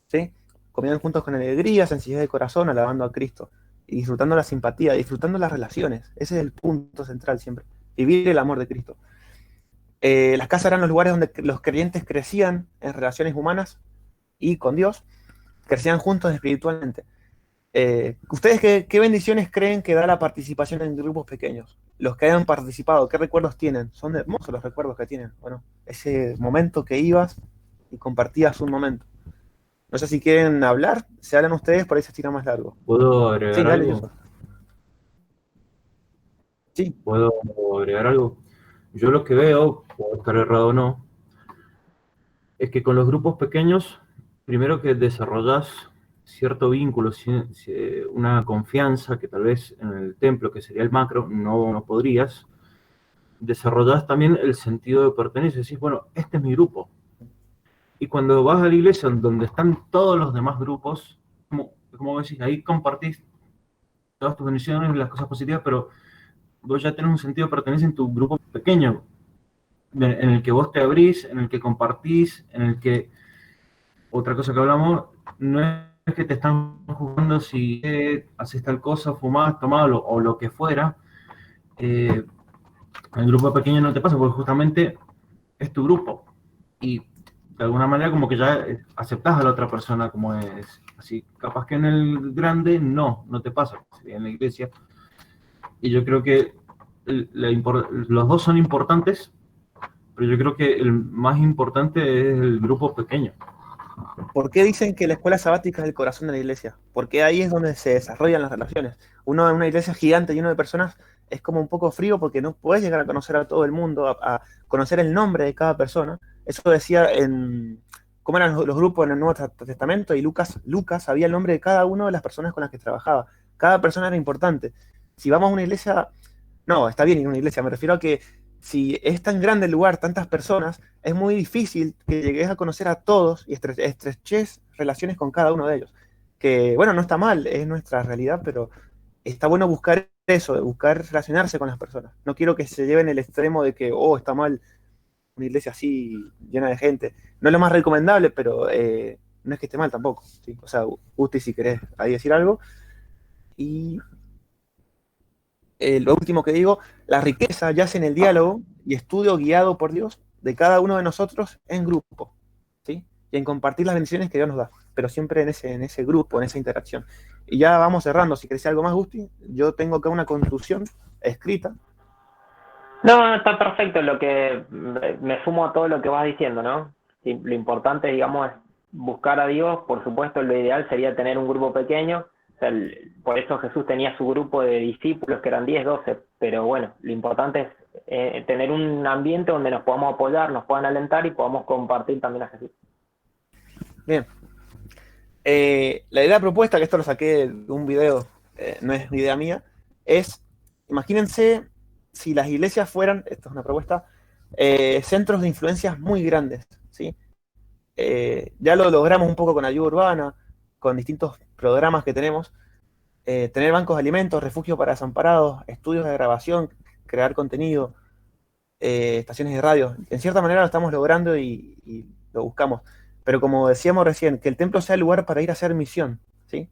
¿sí? Comían juntos con alegría, sencillez de corazón, alabando a Cristo, y disfrutando la simpatía, disfrutando las relaciones. Ese es el punto central siempre, vivir el amor de Cristo. Las casas eran los lugares donde los creyentes crecían en relaciones humanas y con Dios, crecían juntos espiritualmente. ¿Ustedes qué bendiciones creen que da la participación en grupos pequeños? Los que hayan participado, ¿qué recuerdos tienen? Son hermosos los recuerdos que tienen. Bueno, ese momento que ibas y compartías un momento. No sé si quieren hablar, se hablan ustedes, por ahí se estira más largo. ¿Puedo agregar Sí, dale, algo? Joshua. Sí. ¿Puedo agregar algo? Yo lo que veo, puedo estar errado o no, es que con los grupos pequeños, primero que desarrollas cierto vínculo, una confianza que tal vez en el templo, que sería el macro, no podrías, desarrollas también el sentido de pertenencia, decís, bueno, este es mi grupo. Y cuando vas a la iglesia donde están todos los demás grupos, como decís, ahí compartís todas tus bendiciones, las cosas positivas, pero vos ya tenés un sentido de pertenencia en tu grupo pequeño. en el que vos te abrís, en el que compartís, en el que, otra cosa que hablamos, no es que te están juzgando si haces tal cosa, fumás, tomás o lo que fuera. En el grupo pequeño no te pasa porque justamente es tu grupo y de alguna manera como que ya aceptás a la otra persona como es. Así, capaz que en el grande no te pasa, sería en la iglesia. Y yo creo que los dos son importantes, pero yo creo que el más importante es el grupo pequeño. ¿Por qué dicen que la escuela sabática es el corazón de la iglesia? Porque ahí es donde se desarrollan las relaciones. Uno en una iglesia gigante llena de personas es como un poco frío porque no puedes llegar a conocer a todo el mundo, a conocer el nombre de cada persona. Eso decía en cómo eran los grupos en el Nuevo Testamento, y Lucas sabía el nombre de cada una de las personas con las que trabajaba. Cada persona era importante. Si vamos a una iglesia, no, está bien ir a una iglesia, me refiero a que si es tan grande el lugar, tantas personas, es muy difícil que llegues a conocer a todos y estreches relaciones con cada uno de ellos. Que, bueno, no está mal, es nuestra realidad, pero está bueno buscar eso, buscar relacionarse con las personas. No quiero que se lleven el extremo de que, oh, está mal una iglesia así llena de gente. No es lo más recomendable, pero no es que esté mal tampoco, ¿sí? O sea, Gusti, si querés ahí decir algo. Y lo último que digo, la riqueza yace en el diálogo y estudio guiado por Dios de cada uno de nosotros en grupo, ¿sí? Y en compartir las bendiciones que Dios nos da, pero siempre en ese grupo, en esa interacción. Y ya vamos cerrando, si querés decir algo más, Gusti, yo tengo acá una conclusión escrita. No, está perfecto, lo que me sumo a todo lo que vas diciendo, ¿no? Sí, lo importante, digamos, es buscar a Dios. Por supuesto, lo ideal sería tener un grupo pequeño. O sea, por eso Jesús tenía su grupo de discípulos, que eran 10, 12, pero bueno, lo importante es tener un ambiente donde nos podamos apoyar, nos puedan alentar y podamos compartir también a Jesús. Bien. La idea propuesta, que esto lo saqué de un video, no es idea mía, es, imagínense si las iglesias fueran, esto es una propuesta, centros de influencias muy grandes, ¿sí? Ya lo logramos un poco con Ayuda Urbana, con distintos programas que tenemos, tener bancos de alimentos, refugio para desamparados, estudios de grabación, crear contenido, estaciones de radio. En cierta manera lo estamos logrando y lo buscamos. Pero como decíamos recién, que el templo sea el lugar para ir a hacer misión, ¿sí?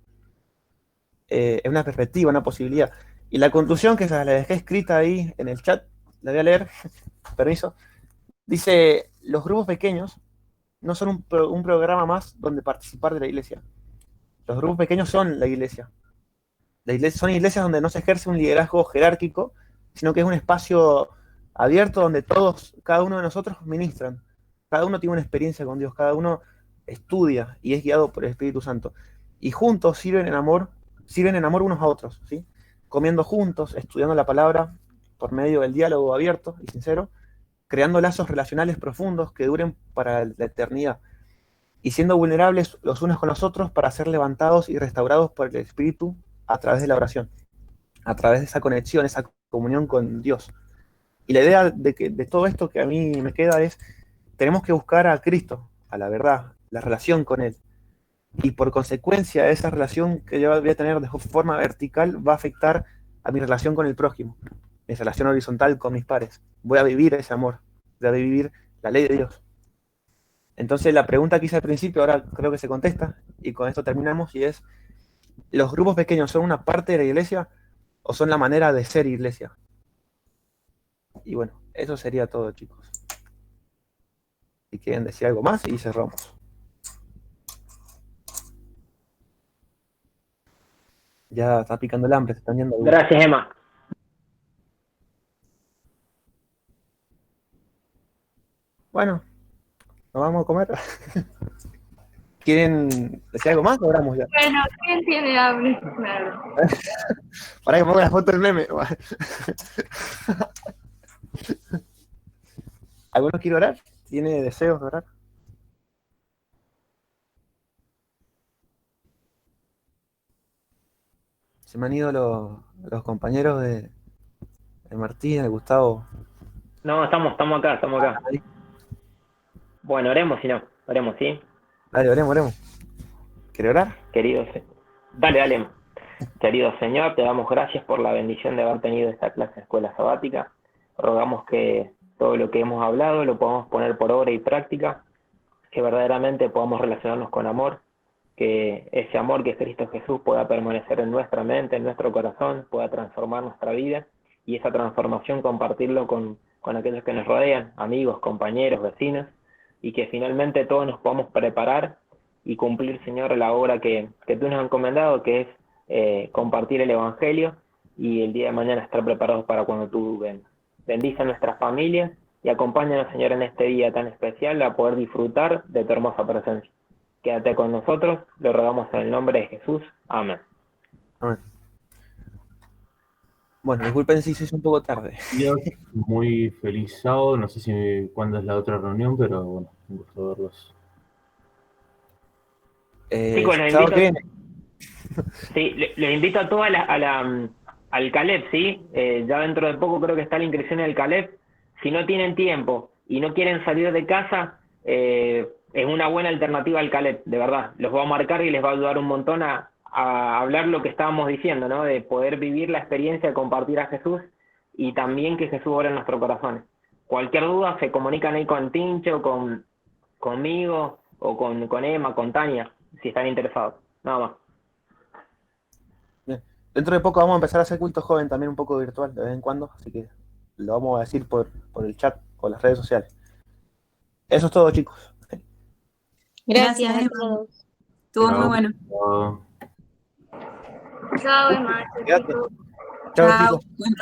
Es una perspectiva, una posibilidad. Y la conclusión, que la dejé escrita ahí en el chat, la voy a leer, permiso, dice: los grupos pequeños no son un programa más donde participar de la iglesia. Los grupos pequeños son la iglesia. Son iglesias donde no se ejerce un liderazgo jerárquico, sino que es un espacio abierto donde todos, cada uno de nosotros ministran. Cada uno tiene una experiencia con Dios, cada uno estudia y es guiado por el Espíritu Santo. Y juntos sirven en amor unos a otros, ¿sí? Comiendo juntos, estudiando la palabra por medio del diálogo abierto y sincero, creando lazos relacionales profundos que duren para la eternidad, y siendo vulnerables los unos con los otros para ser levantados y restaurados por el Espíritu a través de la oración, a través de esa conexión, esa comunión con Dios. Y la idea de todo esto que a mí me queda es: tenemos que buscar a Cristo, a la verdad, la relación con Él. Y por consecuencia, esa relación que yo voy a tener de forma vertical va a afectar a mi relación con el prójimo, mi relación horizontal con mis pares. Voy a vivir ese amor, voy a vivir la ley de Dios. Entonces la pregunta que hice al principio ahora creo que se contesta, y con esto terminamos, y es: ¿los grupos pequeños son una parte de la iglesia o son la manera de ser iglesia? Y bueno, eso sería todo, chicos. Si quieren decir algo más y cerramos. Ya está picando el hambre, se están yendo. Gracias, Emma. Bueno, nos vamos a comer. ¿Quieren decir algo más o oramos ya? Bueno, ¿quién tiene hambre? Claro. Para que ponga la foto del meme. ¿Alguno quiere orar? ¿Tiene deseos de orar? Se me han ido los compañeros de Martín, de Gustavo. No, estamos acá. Bueno, oremos, si no, oremos, ¿sí? Dale, oremos. ¿Quiere orar? Dale. Querido Señor, te damos gracias por la bendición de haber tenido esta clase de escuela sabática. Rogamos que todo lo que hemos hablado lo podamos poner por obra y práctica, que verdaderamente podamos relacionarnos con amor, que ese amor que es Cristo Jesús pueda permanecer en nuestra mente, en nuestro corazón, pueda transformar nuestra vida, y esa transformación compartirlo con aquellos que nos rodean, amigos, compañeros, vecinos, y que finalmente todos nos podamos preparar y cumplir, Señor, la obra que tú nos has encomendado, que es compartir el Evangelio, y el día de mañana estar preparados para cuando tú vengas. Bendice a nuestras familias y acompáñanos, Señor, en este día tan especial a poder disfrutar de tu hermosa presencia. Quédate con nosotros, lo rogamos en el nombre de Jesús. Amén. Amén. Bueno, disculpen si se hizo un poco tarde. Dios, muy feliz sábado. No sé si cuándo es la otra reunión, pero bueno, un gusto verlos. Chicos, los sábado que invito, viene. sí, los invito a todos al Caleb, ¿sí? Ya dentro de poco creo que está la inscripción del Caleb. Si no tienen tiempo y no quieren salir de casa, es una buena alternativa al Caleb, de verdad. Los va a marcar y les va a ayudar un montón a hablar lo que estábamos diciendo, ¿no? De poder vivir la experiencia de compartir a Jesús y también que Jesús obra en nuestros corazones. Cualquier duda se comunican ahí con Tincho, conmigo o con Emma, con Tania, si están interesados. Nada más. Bien. Dentro de poco vamos a empezar a hacer culto joven también un poco virtual de vez en cuando, así que lo vamos a decir por el chat o las redes sociales. Eso es todo, chicos. Gracias a Emma. todos. Estuvo muy bueno. Chao. Chao, Emma. Quédate. Chao. Chao, Chao. chicos. Buen